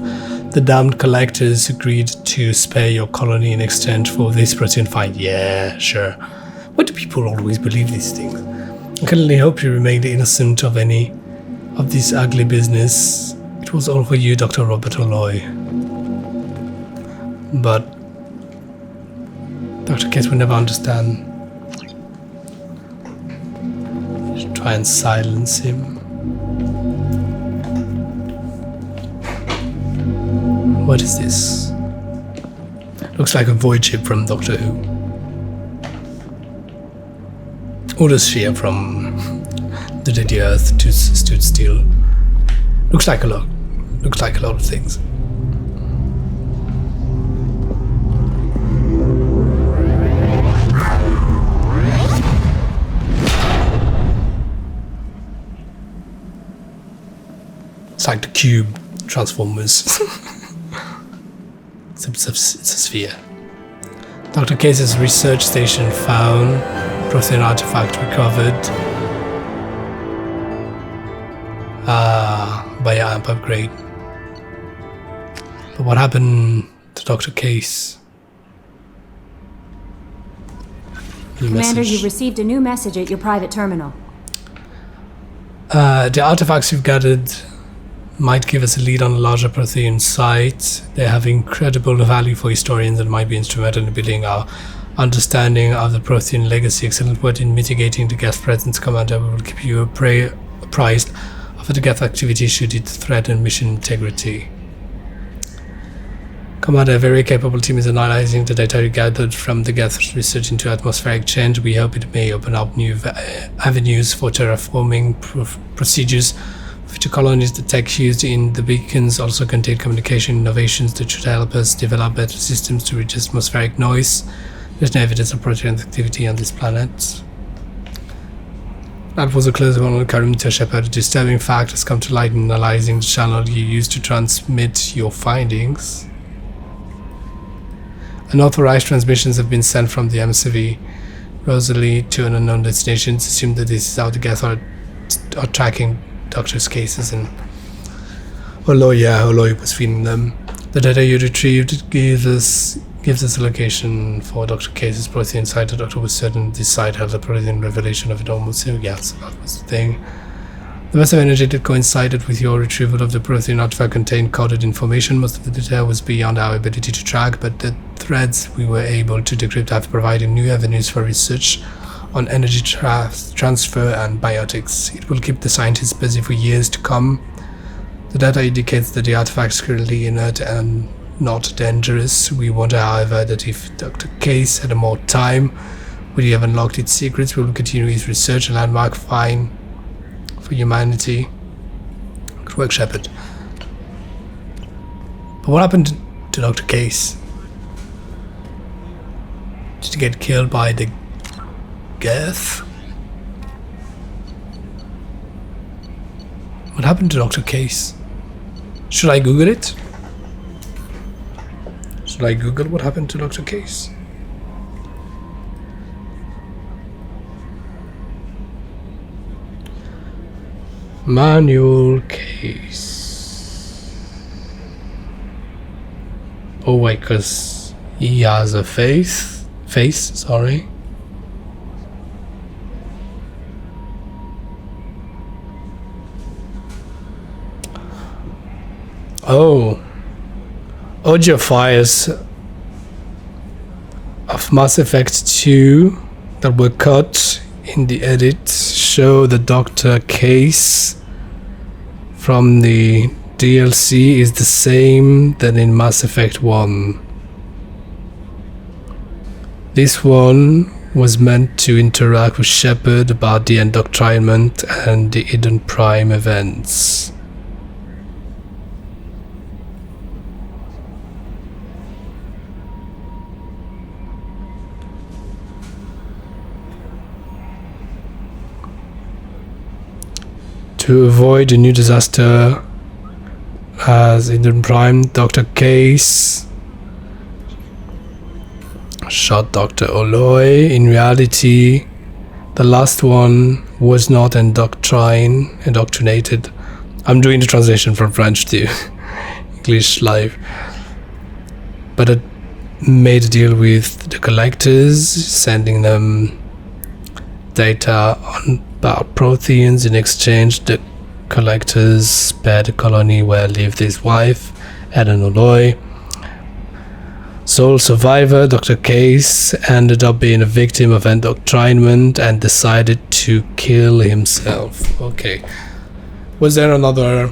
The damned collectors agreed to spare your colony in exchange for this Prothean find. Yeah, sure. Why do people always believe these things? I can only hope you remained innocent of any of this ugly business. It was all for you, Dr. Robert Oloy. But Dr. Case would never understand. Just try and silence him. What is this? Looks like a void ship from Doctor Who. Or the sphere from the Dead Earth stood still. Looks like a lot. Looks like a lot of things. It's like the cube Transformers. It's a sphere. Dr. Case's research station found Prothean artifact recovered by AMP upgrade. But what happened to Dr. Case? Commander, you've received a new message at your private terminal. The artifacts you've gathered might give us a lead on a larger Prothean site. They have incredible value for historians and might be instrumental in building our understanding of the Prothean legacy. Excellent work in mitigating the Geth presence, Commander. We will keep you apprised of the Geth activity should it threaten mission integrity. Commander, a very capable team is analyzing the data we gathered from the Geth research into atmospheric change. We hope it may open up new avenues for terraforming procedures. Future colonies, the tech used in the beacons also contain communication innovations that should help us develop better systems to reduce atmospheric noise. There's no evidence of Prothean activity on this planet. That was a close one on Karimita Shepard. A disturbing fact has come to light in analyzing the channel you used to transmit your findings. Unauthorized transmissions have been sent from the MCV Rosalie to an unknown destination. It's assumed that this is how the Geth are tracking doctors' cases and Oloy was feeding them. The data you retrieved gives us a location for Dr. Case's protein site. The doctor was certain this site had the protein revelation of a normal cell. Yes, that was the thing. The burst of energy that coincided with your retrieval of the protein artifact contained coded information. Most of the data was beyond our ability to track, but the threads we were able to decrypt have provided new avenues for research on energy transfer and biotics. It will keep the scientists busy for years to come. The data indicates that the artifact is currently inert and not dangerous. We wonder, however, that if Dr. Case had more time, would he have unlocked its secrets? We will continue his research. A landmark find for humanity. Good work, Shepard. But what happened to Dr. Case? Did he get killed by the Geth? What happened to Dr. Case? Should I Google it? Should I Google what happened to Dr. Case? Manual Case. Oh wait, because he has a face, sorry. Oh, audio files of Mass Effect 2 that were cut in the edit show the Dr. Case from the DLC is the same than in Mass Effect 1. This one was meant to interact with Shepard about the indoctrinament and the Hidden Prime events. To avoid a new disaster as Hidden Prime, Dr. Case shot Dr. Oloy. In reality, the last one was not indoctrinated. I'm doing the translation from French to English live. But it made a deal with the collectors, sending them data about proteins. In exchange, the collectors spared the colony where lived his wife, Ellen Oloy. Sole survivor, Dr. Case, ended up being a victim of indoctrinament and decided to kill himself. Okay. Was there another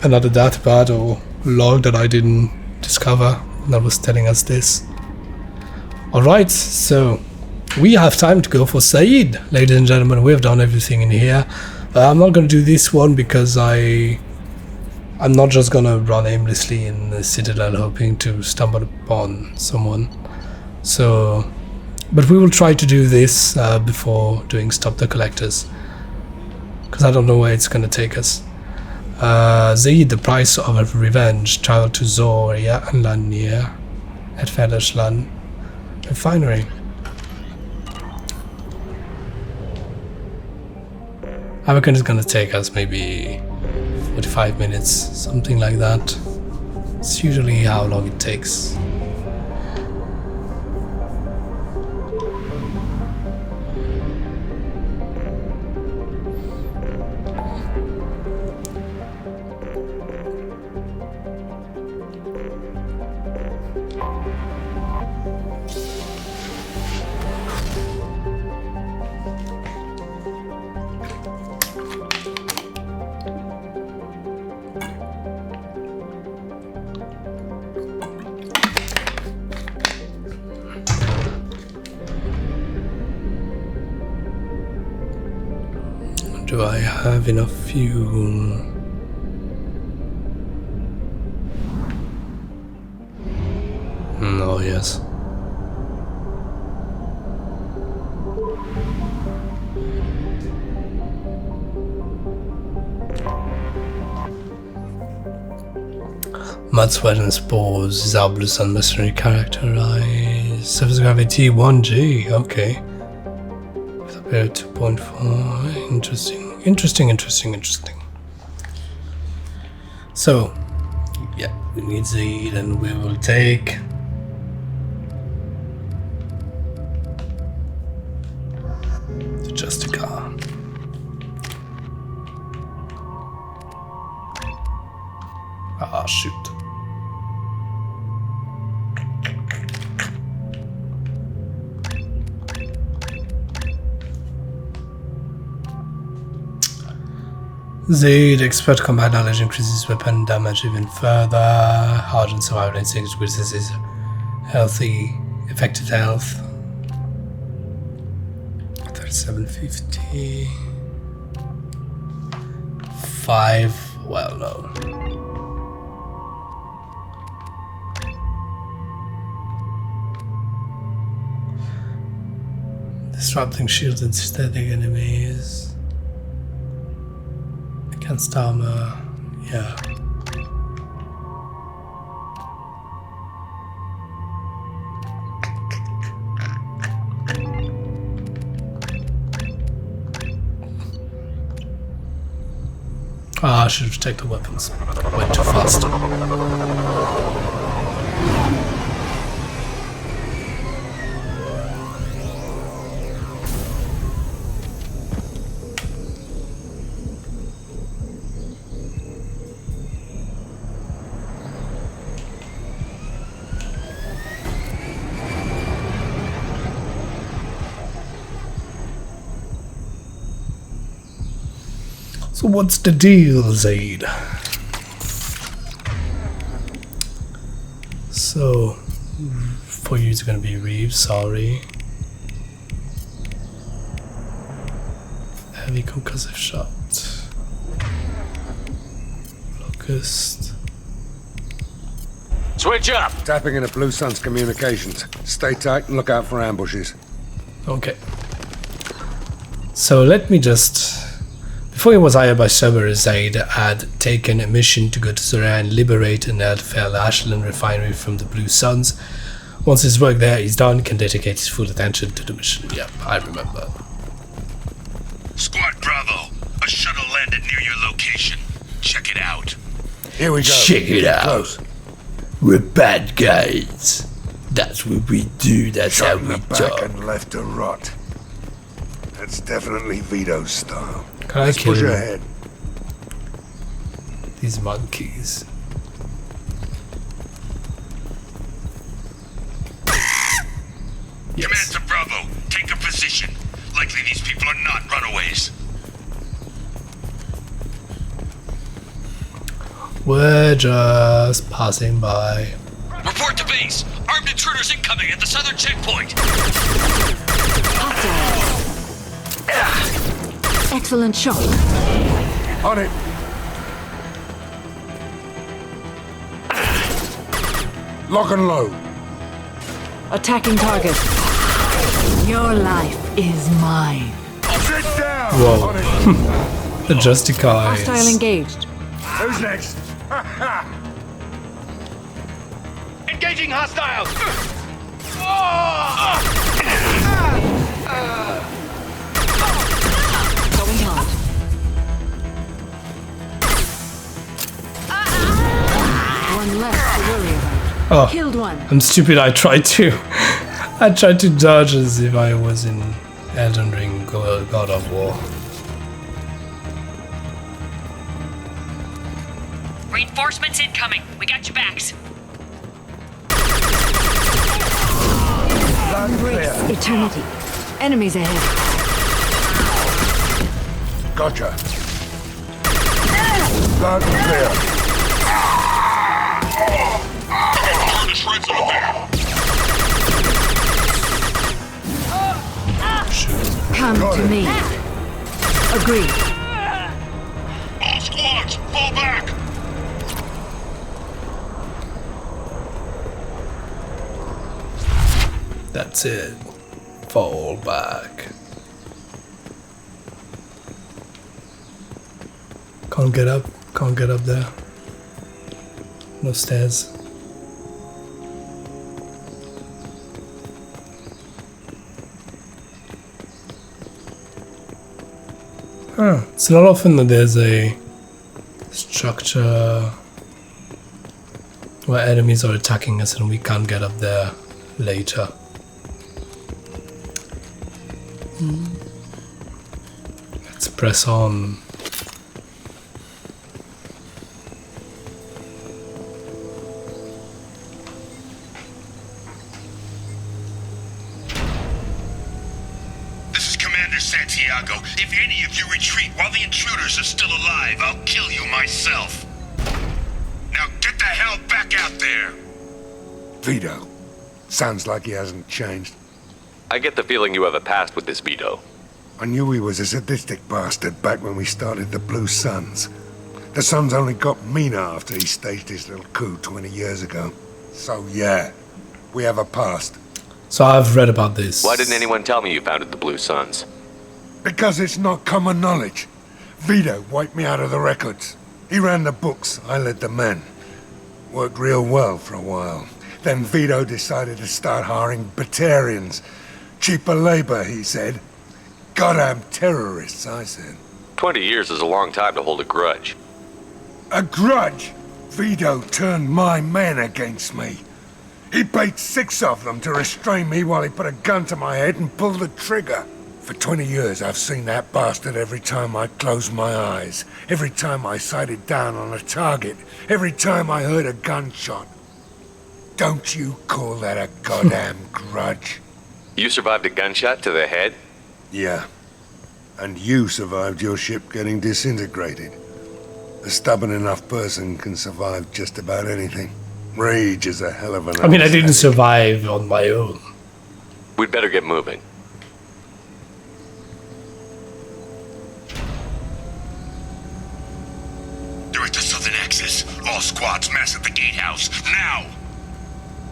datapad or log that I didn't discover that was telling us this? Alright, so we have time to go for Zaeed, ladies and gentlemen. We have done everything in here. I'm not going to do this one because I'm not just going to run aimlessly in the Citadel hoping to stumble upon someone. So, but we will try to do this before doing Stop the Collectors, because I don't know where it's going to take us. Zaeed, the price of a revenge. Travel to Zoria and land near at Feathersland Refinery. I reckon it's gonna take us maybe 45 minutes, something like that. It's usually how long it takes. Do I have enough fuel? Oh, yes. Mud, Sweat and Spores, Zablus and Mercenary Characterized. Surface Gravity 1G, okay. Here 2.4. Interesting. So, yeah, we need Zaeed, and we will take the Justica. Ah, shoot. Zaeed, expert combat knowledge increases weapon damage even further. Hardened survival instinct increases his healthy, effective health. 3750. 5. Well, no. Disrupting shields and static enemies. Against armor, yeah. Ah, I should have checked the weapons. Went too fast. So what's the deal, Zaeed? So, for you it's gonna be Reeves, sorry. Heavy concussive shot. Locust. Switch up! Tapping into Blue Sun's communications. Stay tight and look out for ambushes. Okay. So let me just... Before he was hired by Summer, Zaeed had taken a mission to go to Zoran and liberate an Elfell Ashland refinery from the Blue Suns. Once his work there is done, he can dedicate his full attention to the mission. Yeah, I remember. Squad Bravo, a shuttle landed near your location. Check it out. Here we go. Check it Get out. close. We're bad guys. That's what we do, that's Shot how in we the back talk. and left to rot. That's definitely Vito's style. Can I Let's kill push ahead. these monkeys? Command Yes. to Bravo, take a position. Likely these people are not runaways. We're just passing by. Report to base. Armed intruders incoming at the southern checkpoint. Excellent shot. On it. Lock and load. Attacking target. Your life is mine. Sit down. Whoa. On it. The Justica Hostile is... engaged. Who's next? Engaging hostiles! Going hard. One less to worry about. Oh, Killed one. I'm stupid, I tried to dodge as if I was in Elden Ring God of War. Reinforcements incoming. We got your backs. Embrace eternity. Enemies ahead. Gotcha. Loud and clear. Turn to shreds out there. Come to me. Agreed. All squads, fall back. That's it. Fall back. Can't get up there. No stairs. Huh. It's not often that there's a structure where enemies are attacking us and we can't get up there later. Let's press on. This is Commander Santiago. If any of you retreat while the intruders are still alive, I'll kill you myself. Now get the hell back out there! Vito. Sounds like he hasn't changed. I get the feeling you have a past with this Vito. I knew he was a sadistic bastard back when we started the Blue Suns. The Suns only got meaner after he staged his little coup 20 years ago. So yeah, we have a past. So I've read about this. Why didn't anyone tell me you founded the Blue Suns? Because it's not common knowledge. Vito wiped me out of the records. He ran the books, I led the men. Worked real well for a while. Then Vito decided to start hiring Batarians. Cheaper labor, he said. Goddamn terrorists, I said. 20 years is a long time to hold a grudge. A grudge? Vito turned my men against me. He paid 6 of them to restrain me while he put a gun to my head and pulled the trigger. For 20 years, I've seen that bastard every time I closed my eyes. Every time I sighted down on a target. Every time I heard a gunshot. Don't you call that a goddamn grudge? You survived a gunshot to the head? Yeah. And you survived your ship getting disintegrated. A stubborn enough person can survive just about anything. Rage is a hell of an I mean, I didn't understanding. survive on my own. We'd better get moving. They're at the southern axis. All squads mass at the gatehouse. Now!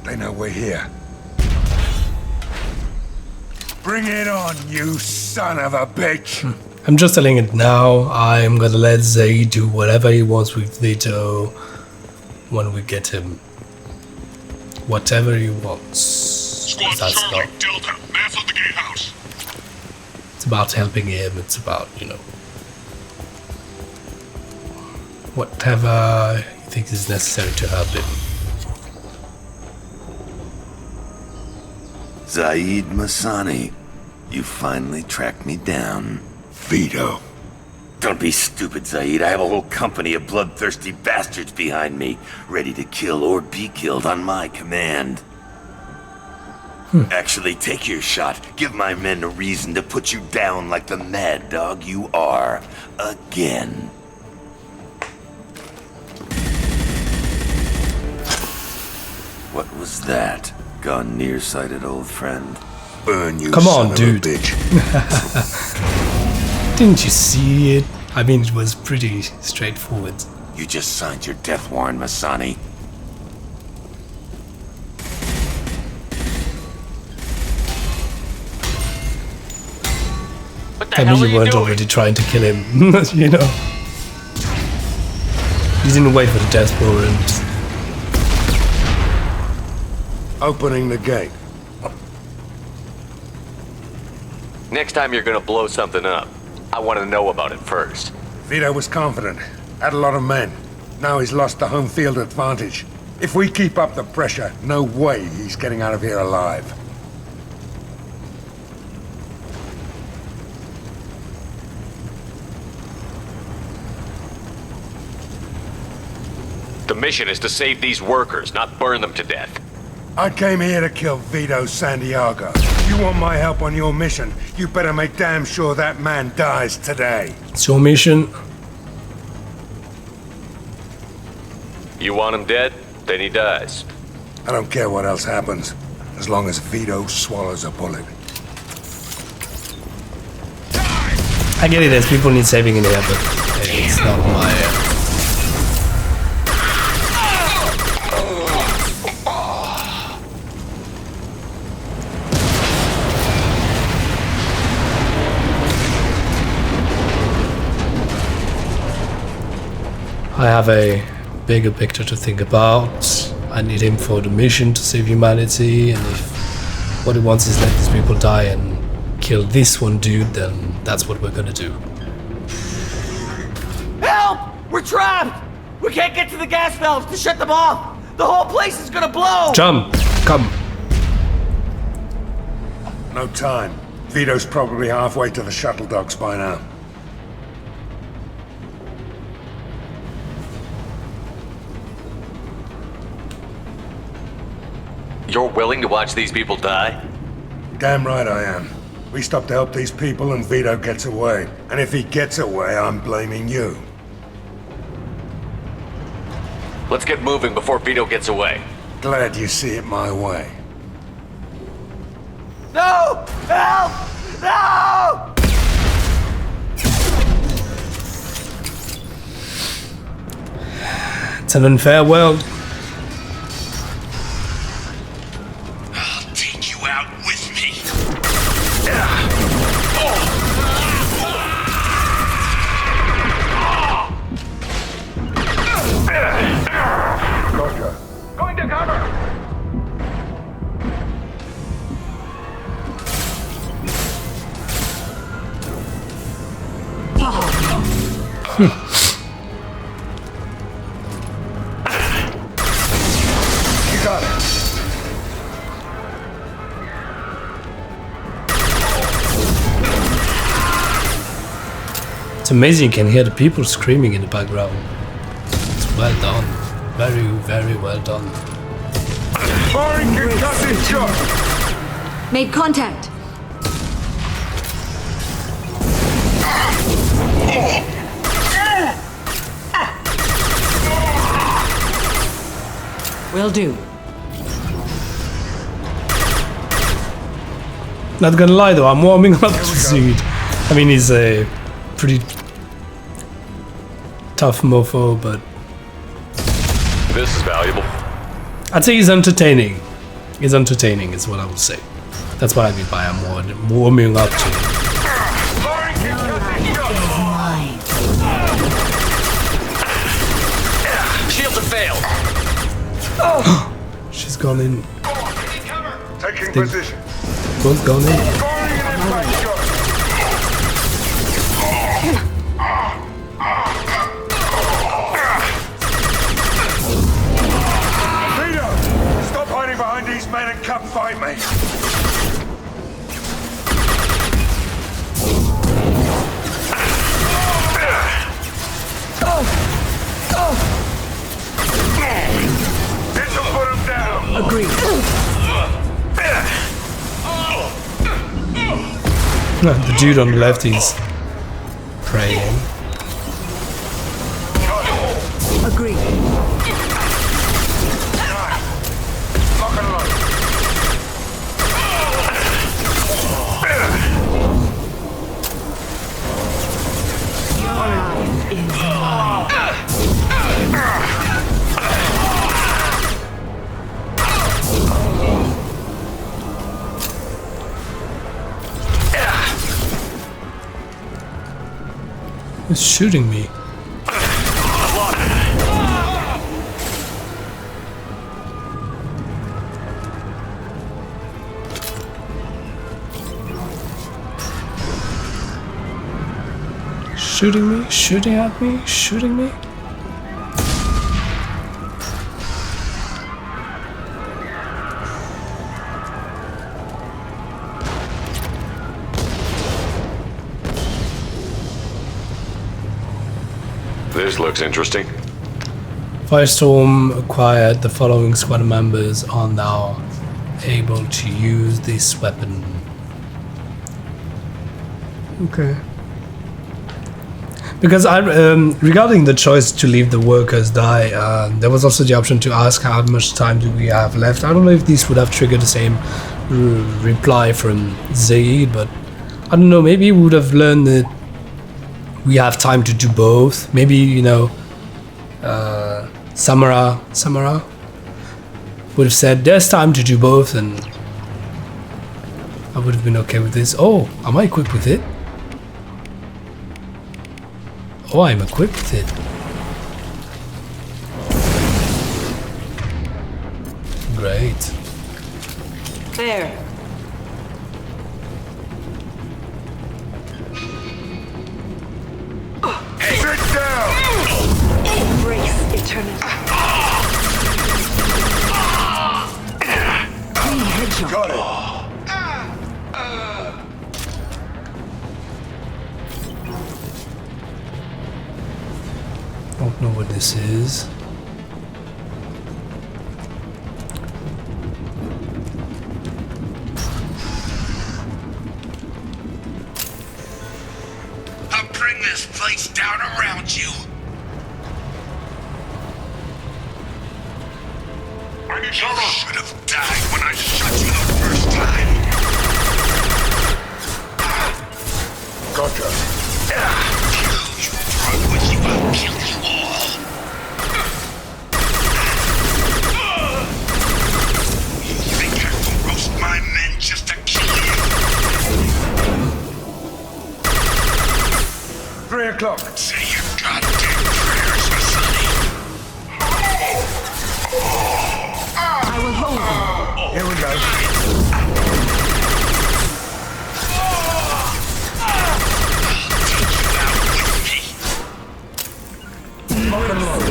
They know we're here. Bring it on, you son of a bitch! I'm just telling it now. I'm gonna let Zaeed do whatever he wants with Vito when we get him. Whatever he wants. Squad That's Charlie, not. Delta, mass at the gatehouse. It's about helping him. It's about, you know, whatever you think is necessary to help him. Zaeed Masani, you finally tracked me down. Vito. Don't be stupid, Zaeed. I have a whole company of bloodthirsty bastards behind me, ready to kill or be killed on my command. Actually, take your shot. Give my men a reason to put you down like the mad dog you are. Again. What was that? Gone nearsighted, old friend. Burn you, Come on, son dude. of a bitch. Didn't you see it? I mean, it was pretty straightforward. You just signed your death warrant, Masani. What the I hell mean, are you you weren't doing? already trying to kill him, you know. You didn't wait for the death warrant. Opening the gate. Next time you're gonna blow something up, I want to know about it first. Vito was confident. Had a lot of men. Now he's lost the home field advantage. If we keep up the pressure, no way he's getting out of here alive. The mission is to save these workers, not burn them to death. I came here to kill Vito Santiago. You want my help on your mission, you better make damn sure that man dies today. It's your mission. You want him dead? Then he dies. I don't care what else happens, as long as Vito swallows a bullet. I get it, there's people need saving in here, but it's not my... I have a bigger picture to think about. I need him for the mission to save humanity, and if what he wants is let these people die and kill this one dude, then that's what we're gonna do. Help! We're trapped! We can't get to the gas valves to shut them off! The whole place is gonna blow! Jump! Come. No time. Vito's probably halfway to the shuttle docks by now. You're willing to watch these people die? Damn right I am. We stop to help these people and Vito gets away. And if he gets away, I'm blaming you. Let's get moving before Vito gets away. Glad you see it my way. No! Help! No! It's an unfair world. I'll take you out with me. Roger. Going to cover! You got it. It's amazing you can hear the people screaming in the background. It's well done. Very, very well done. Firing concussive shot. Made contact. Will do. Not gonna lie though, I'm warming up to Zaeed. I mean, he's a pretty tough mofo, but This is valuable. I'd say he's entertaining. He's entertaining is what I would say. That's what I mean by I'm warming up to him. Shields have failed. She's gone in. Taking position. Both gone in. Firing an impact shot. Vito, stop hiding behind these men and come fight me. This'll put him down. Agreed. The dude on the left is praying. Agreed. Lock and load. Who's shooting me? Shooting me? Shooting at me? Shooting me? This looks interesting. Firestorm acquired. The following squad members are now able to use this weapon. Okay. Because regarding the choice to leave the workers die, there was also the option to ask how much time do we have left. I don't know if this would have triggered the same reply from Zaeed, but I don't know, maybe we would have learned that we have time to do both. Maybe, you know, Samara would have said there's time to do both, and I would have been okay with this. Oh, am I equipped with it? Oh, I'm equipped with it. Great. There. Sit down! Embrace eternity. Got it. Don't know what this is. I'll bring this place down around you. You should have died when I shot you the first time. Gotcha. You brought with you, I'll kill you all. You think I will roast my men just to kill you? 3 o'clock. Say your goddamn prayers, my sonny. I will hold them. Here we go. Lock and load.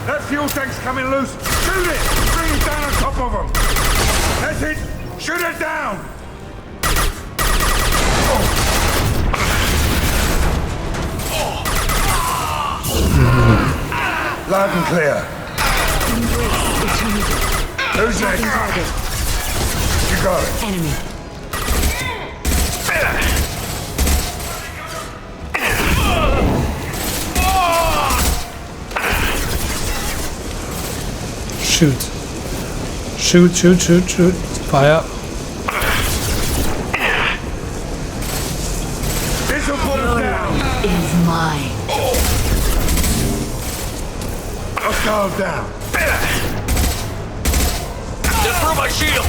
That fuel tank's coming loose. Shoot it! Bring it down on top of them. That's it. Shoot it down. Loud and clear. Who's next? You got it. Enemy. Shoot. Shoot, shoot, shoot, shoot. Fire. This'll put him down. Is mine. Hostile down. Just through my shield!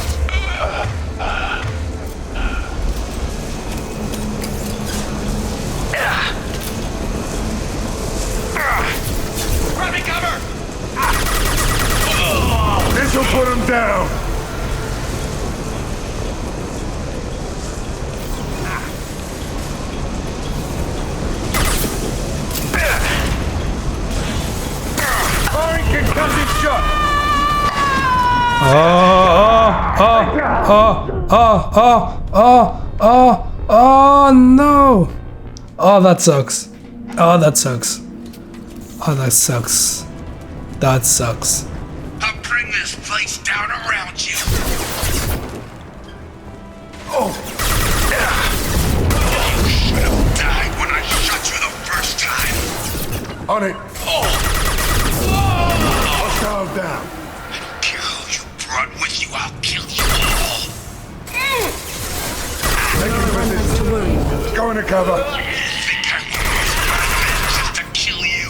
Grab me cover! This'll put him down. Firing concussive shot. Oh no! Oh, that sucks. Oh, that sucks. Oh, that sucks. That sucks. I'll bring this place down around you. Oh, You should have died when I shot you the first time. on it. Hostile down. You brought with you, I'll kill you all. Taking position. Go into cover. Think I will roast my men just to kill you?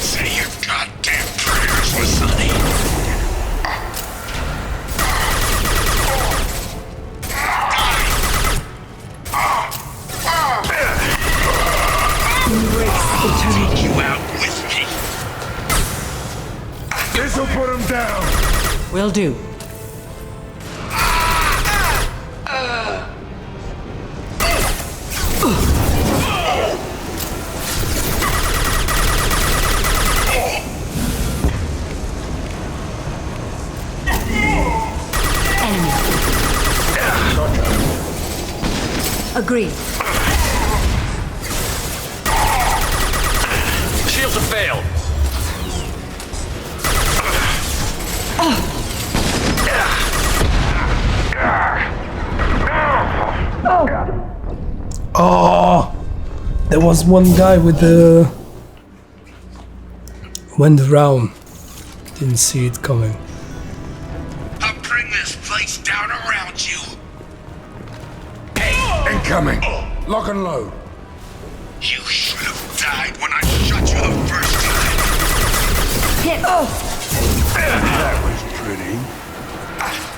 Say your goddamn prayers, my sonny. Take you out with me. This'll put him down. Will do. Enemy. Agreed. Shields have failed. Oh, there was one guy with the went around. Didn't see it coming. I'll bring this place down around you. Incoming. Lock and load. You should have died when I shot you the first time. Hit. That was pretty.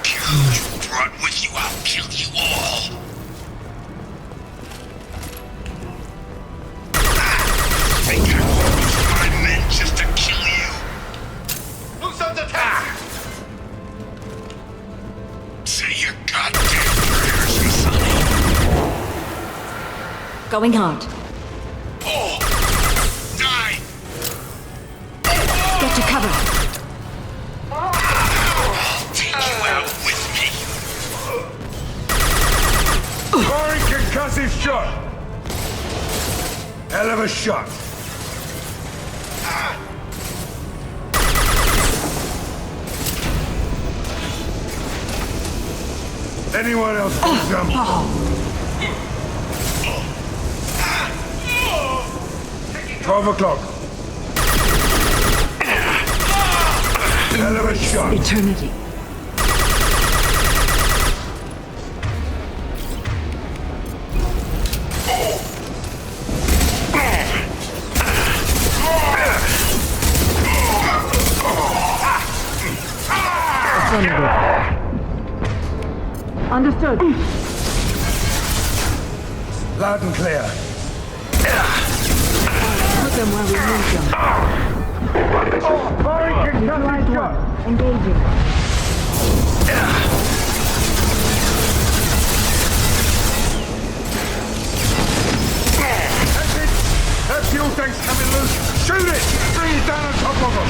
You brought with you, I'll kill you all. under attack! Say your goddamn prayers, Masani. Going hard. Oh! Die! Get to cover. I'll take you out with me. Firing concussive shot. Hell of a shot. Anyone else can jump? 12 o'clock. Hell of a shot. Eternity. Understood. Loud and clear. Put them where we need them. Firing concussive shot. Engaging. That's it. That fuel tank's coming loose. Shoot it. Bring it down on top of them.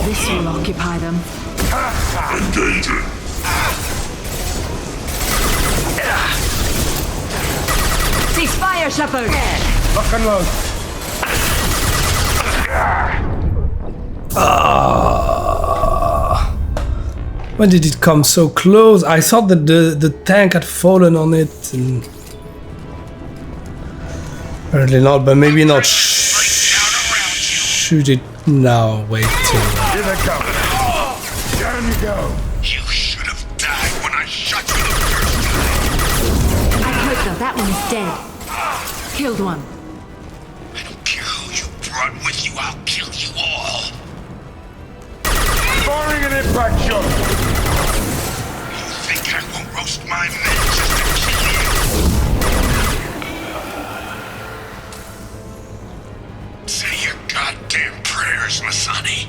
This will occupy them. Engage it. Cease fire, Shepard! Lock and load. When did it come so close? I thought that the tank had fallen on it. And apparently not, but maybe not. Shoot it now. Wait till. Here they come. Down you go. You should have died when I shot you the first time. I heard them. That one is dead. Killed one. I don't care who you brought with you, I'll kill you all. Firing an impact shot. You think I won't roast my men just to kill you? Say your goddamn prayers, Masani.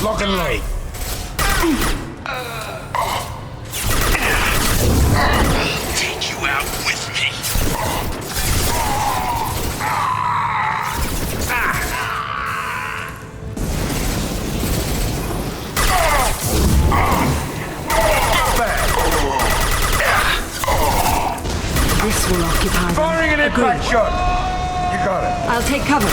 Lock and load. I'll take you out with me. This will occupy them. Firing an impact shot. You got it. I'll take cover.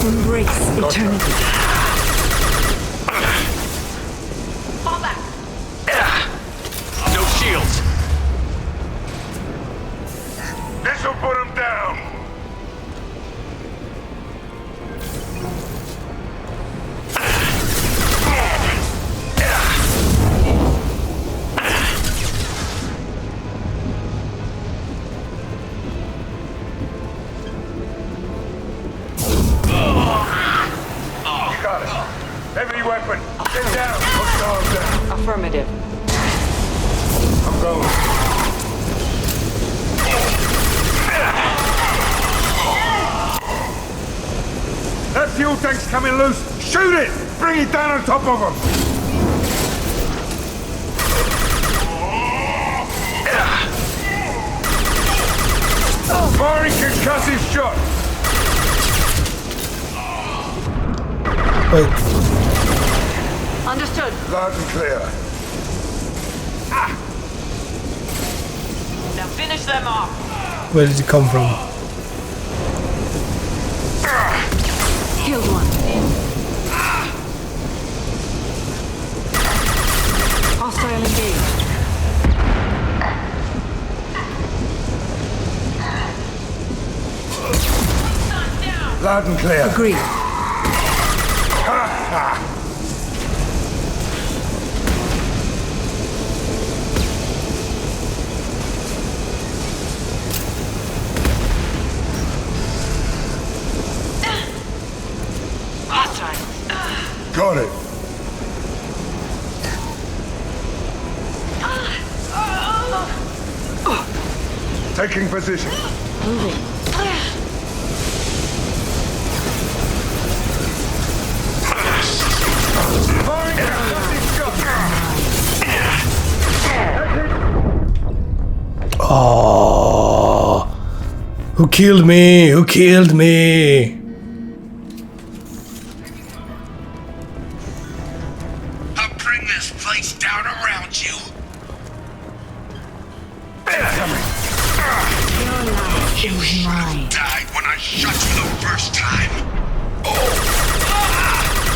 Embrace eternity. Fall back. No shields. This'll put him down. You got it. Heavy weapon. Get down. Put the arm down. Affirmative. I'm going. That fuel tank's coming loose. Shoot it! Bring it down on top of him. Firing concussive shot. Wait. Understood. Loud and clear. Now finish them off. Where did it come from? Killed one. Hostile engaged. Loud and clear. Agreed. Got it. Taking position. Moving. Oh, who killed me? Who killed me? I'll bring this place down around you. Your life is mine. Died when I shot you the first time.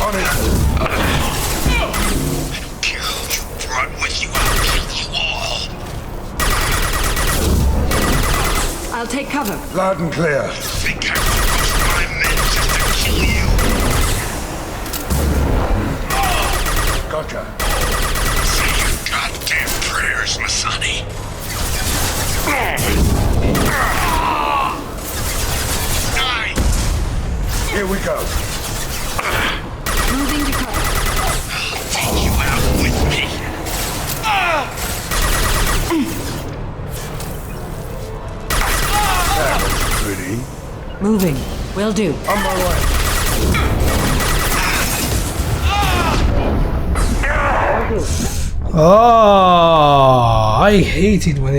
On it. I don't care who you brought with you. I'll kill you all. I'll take cover. Loud and clear. Think I will post my men just to kill you? Gotcha. Say your goddamn prayers, Masani. Die! Here we go. Moving to cover. I'll take you out with me. That was pretty. Moving. Will do. On my way. Oh, I hate it when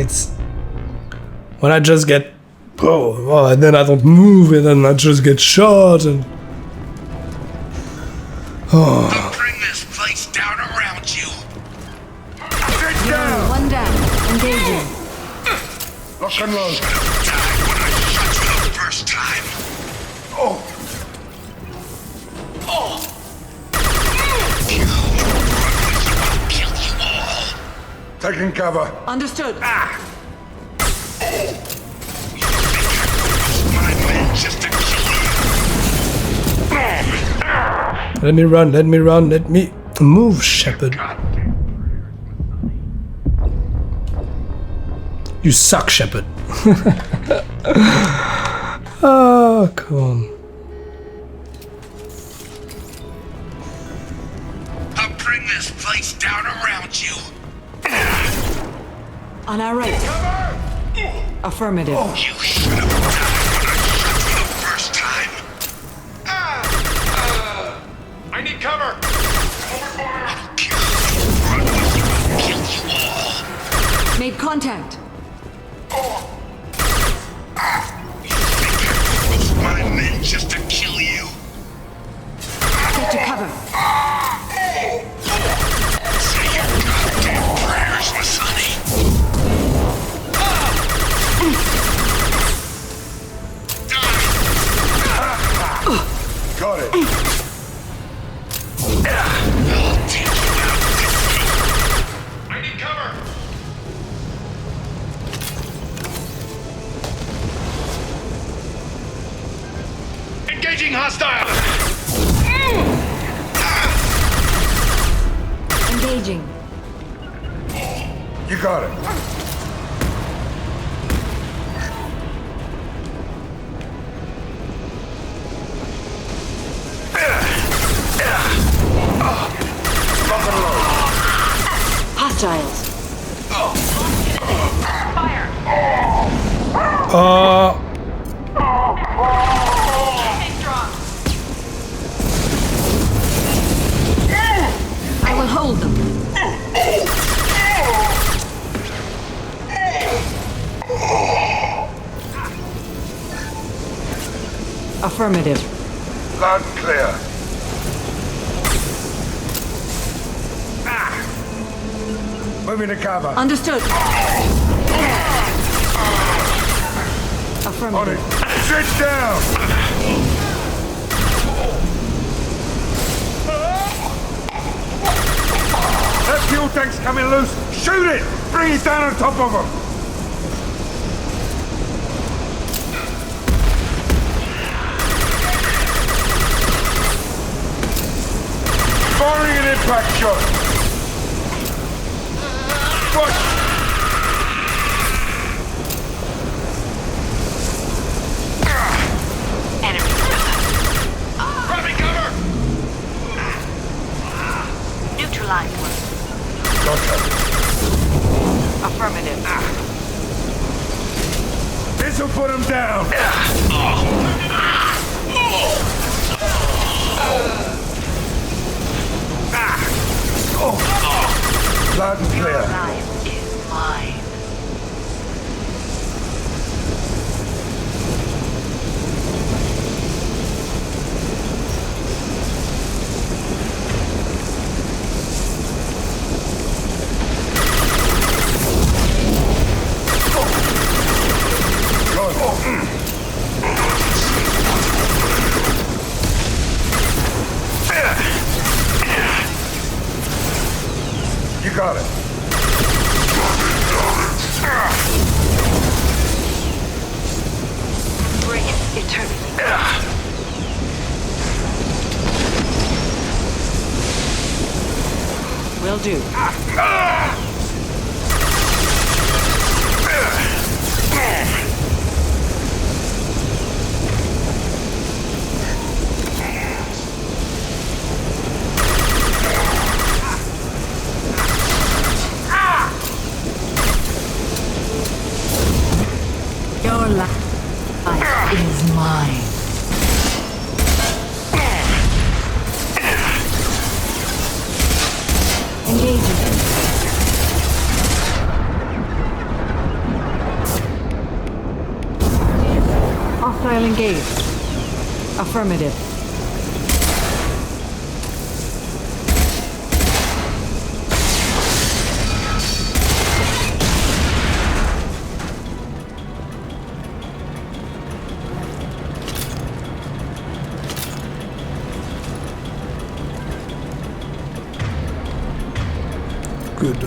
I just get and then I don't move and then I just get shot and I'll bring this place down around you. Sit down. One down. Engaging. Lock and load. Die when I shot you the first time. Oh. I'll kill you all. Taking cover. Understood. My men just to kill let me run, let me move, Shepard. You suck, Shepard. Oh, come on. I'll bring this place down around you. On our right. Affirmative. You should have died when I shot you the first time. I need cover. Run with you, I'll kill you all. Made contact. You think I roast my men just to kill you? Get to cover. Say your goddamn prayers, Masani. Got it. I'll take you out with me. I need cover. Engaging hostile. Engaging. You got it. Lock and load. Hostiles. Fire! Stay strong. I will hold them. Affirmative. Loud and clear. Moving to cover. Understood. On Affirmative. it. Sit down. That fuel tank's coming loose. Shoot it. Bring it down on top of them. Firing an impact shot. Watch. Enemy. Grabbing cover. down! Loud and clear. Life is mine. You got it. Bring it, eternity. Will do. Your life is mine. Engaging. Hostile engaged. Affirmative. Good.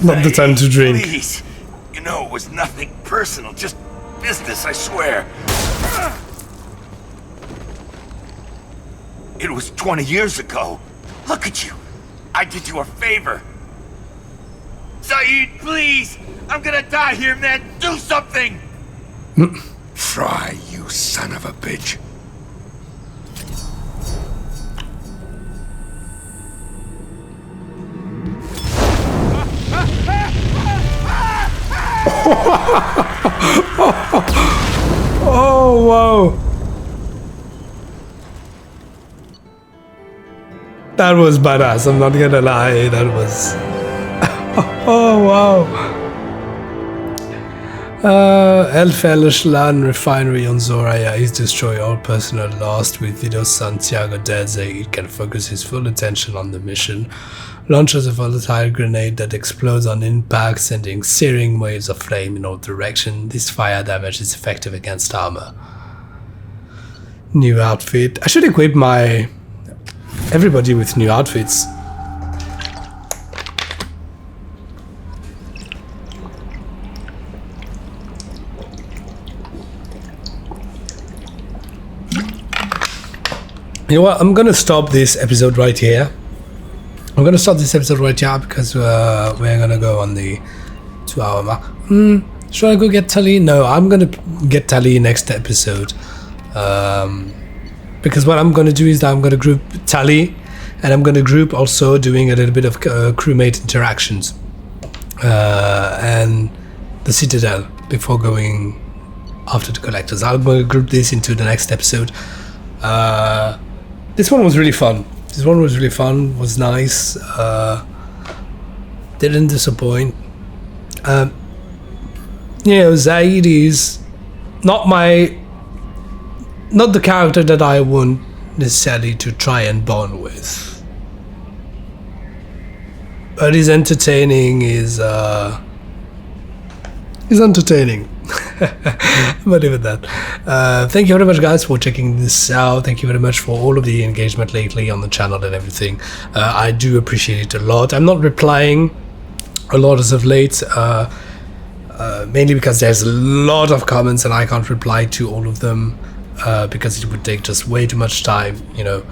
Not the time to drink. Please. You know, it was nothing personal, just business, I swear. It was 20 years ago. Look at you. I did you a favor. Zaeed, please! I'm gonna die here, man! Do something! Try, you son of a bitch. Oh, wow. That was badass, I'm not gonna lie, that was... Oh, wow. El refinery on Zoraya is destroyed. All personnel lost. With Vito Santiago dead, Zaeed can focus his full attention on the mission. Launches a volatile grenade that explodes on impact, sending searing waves of flame in all directions. This fire damage is effective against armor. New outfit. I should equip my... everybody with new outfits. You know what? I'm gonna stop this episode right here. Because we're gonna go on the 2-hour mark. Should I go get Tali? No, I'm gonna get Tali next episode. Because what I'm gonna do is that I'm gonna group Tali, and I'm gonna group also doing a little bit of crewmate interactions and the Citadel before going after the collectors. I'm gonna group this into the next episode. This one was really fun. Was nice. Didn't disappoint. Zaeed is not the character that I want necessarily to try and bond with. but is entertaining. Is entertaining. But even that. Thank you very much, guys, for checking this out. Thank you very much for all of the engagement lately on the channel and everything. I do appreciate it a lot. I'm not replying a lot as of late, mainly because there's a lot of comments and I can't reply to all of them because it would take just way too much time, you know.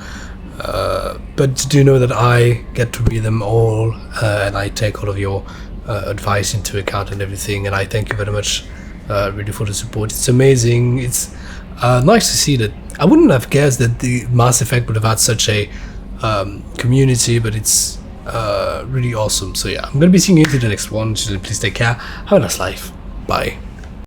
But do know that I get to read them all, and I take all of your advice into account and everything, and I thank you very much really for the support. It's amazing. It's nice to see that. I wouldn't have guessed that the Mass Effect would have had such a community, but it's really awesome. So yeah, I'm gonna be seeing you into the next one. So please take care. Have a nice life. Bye.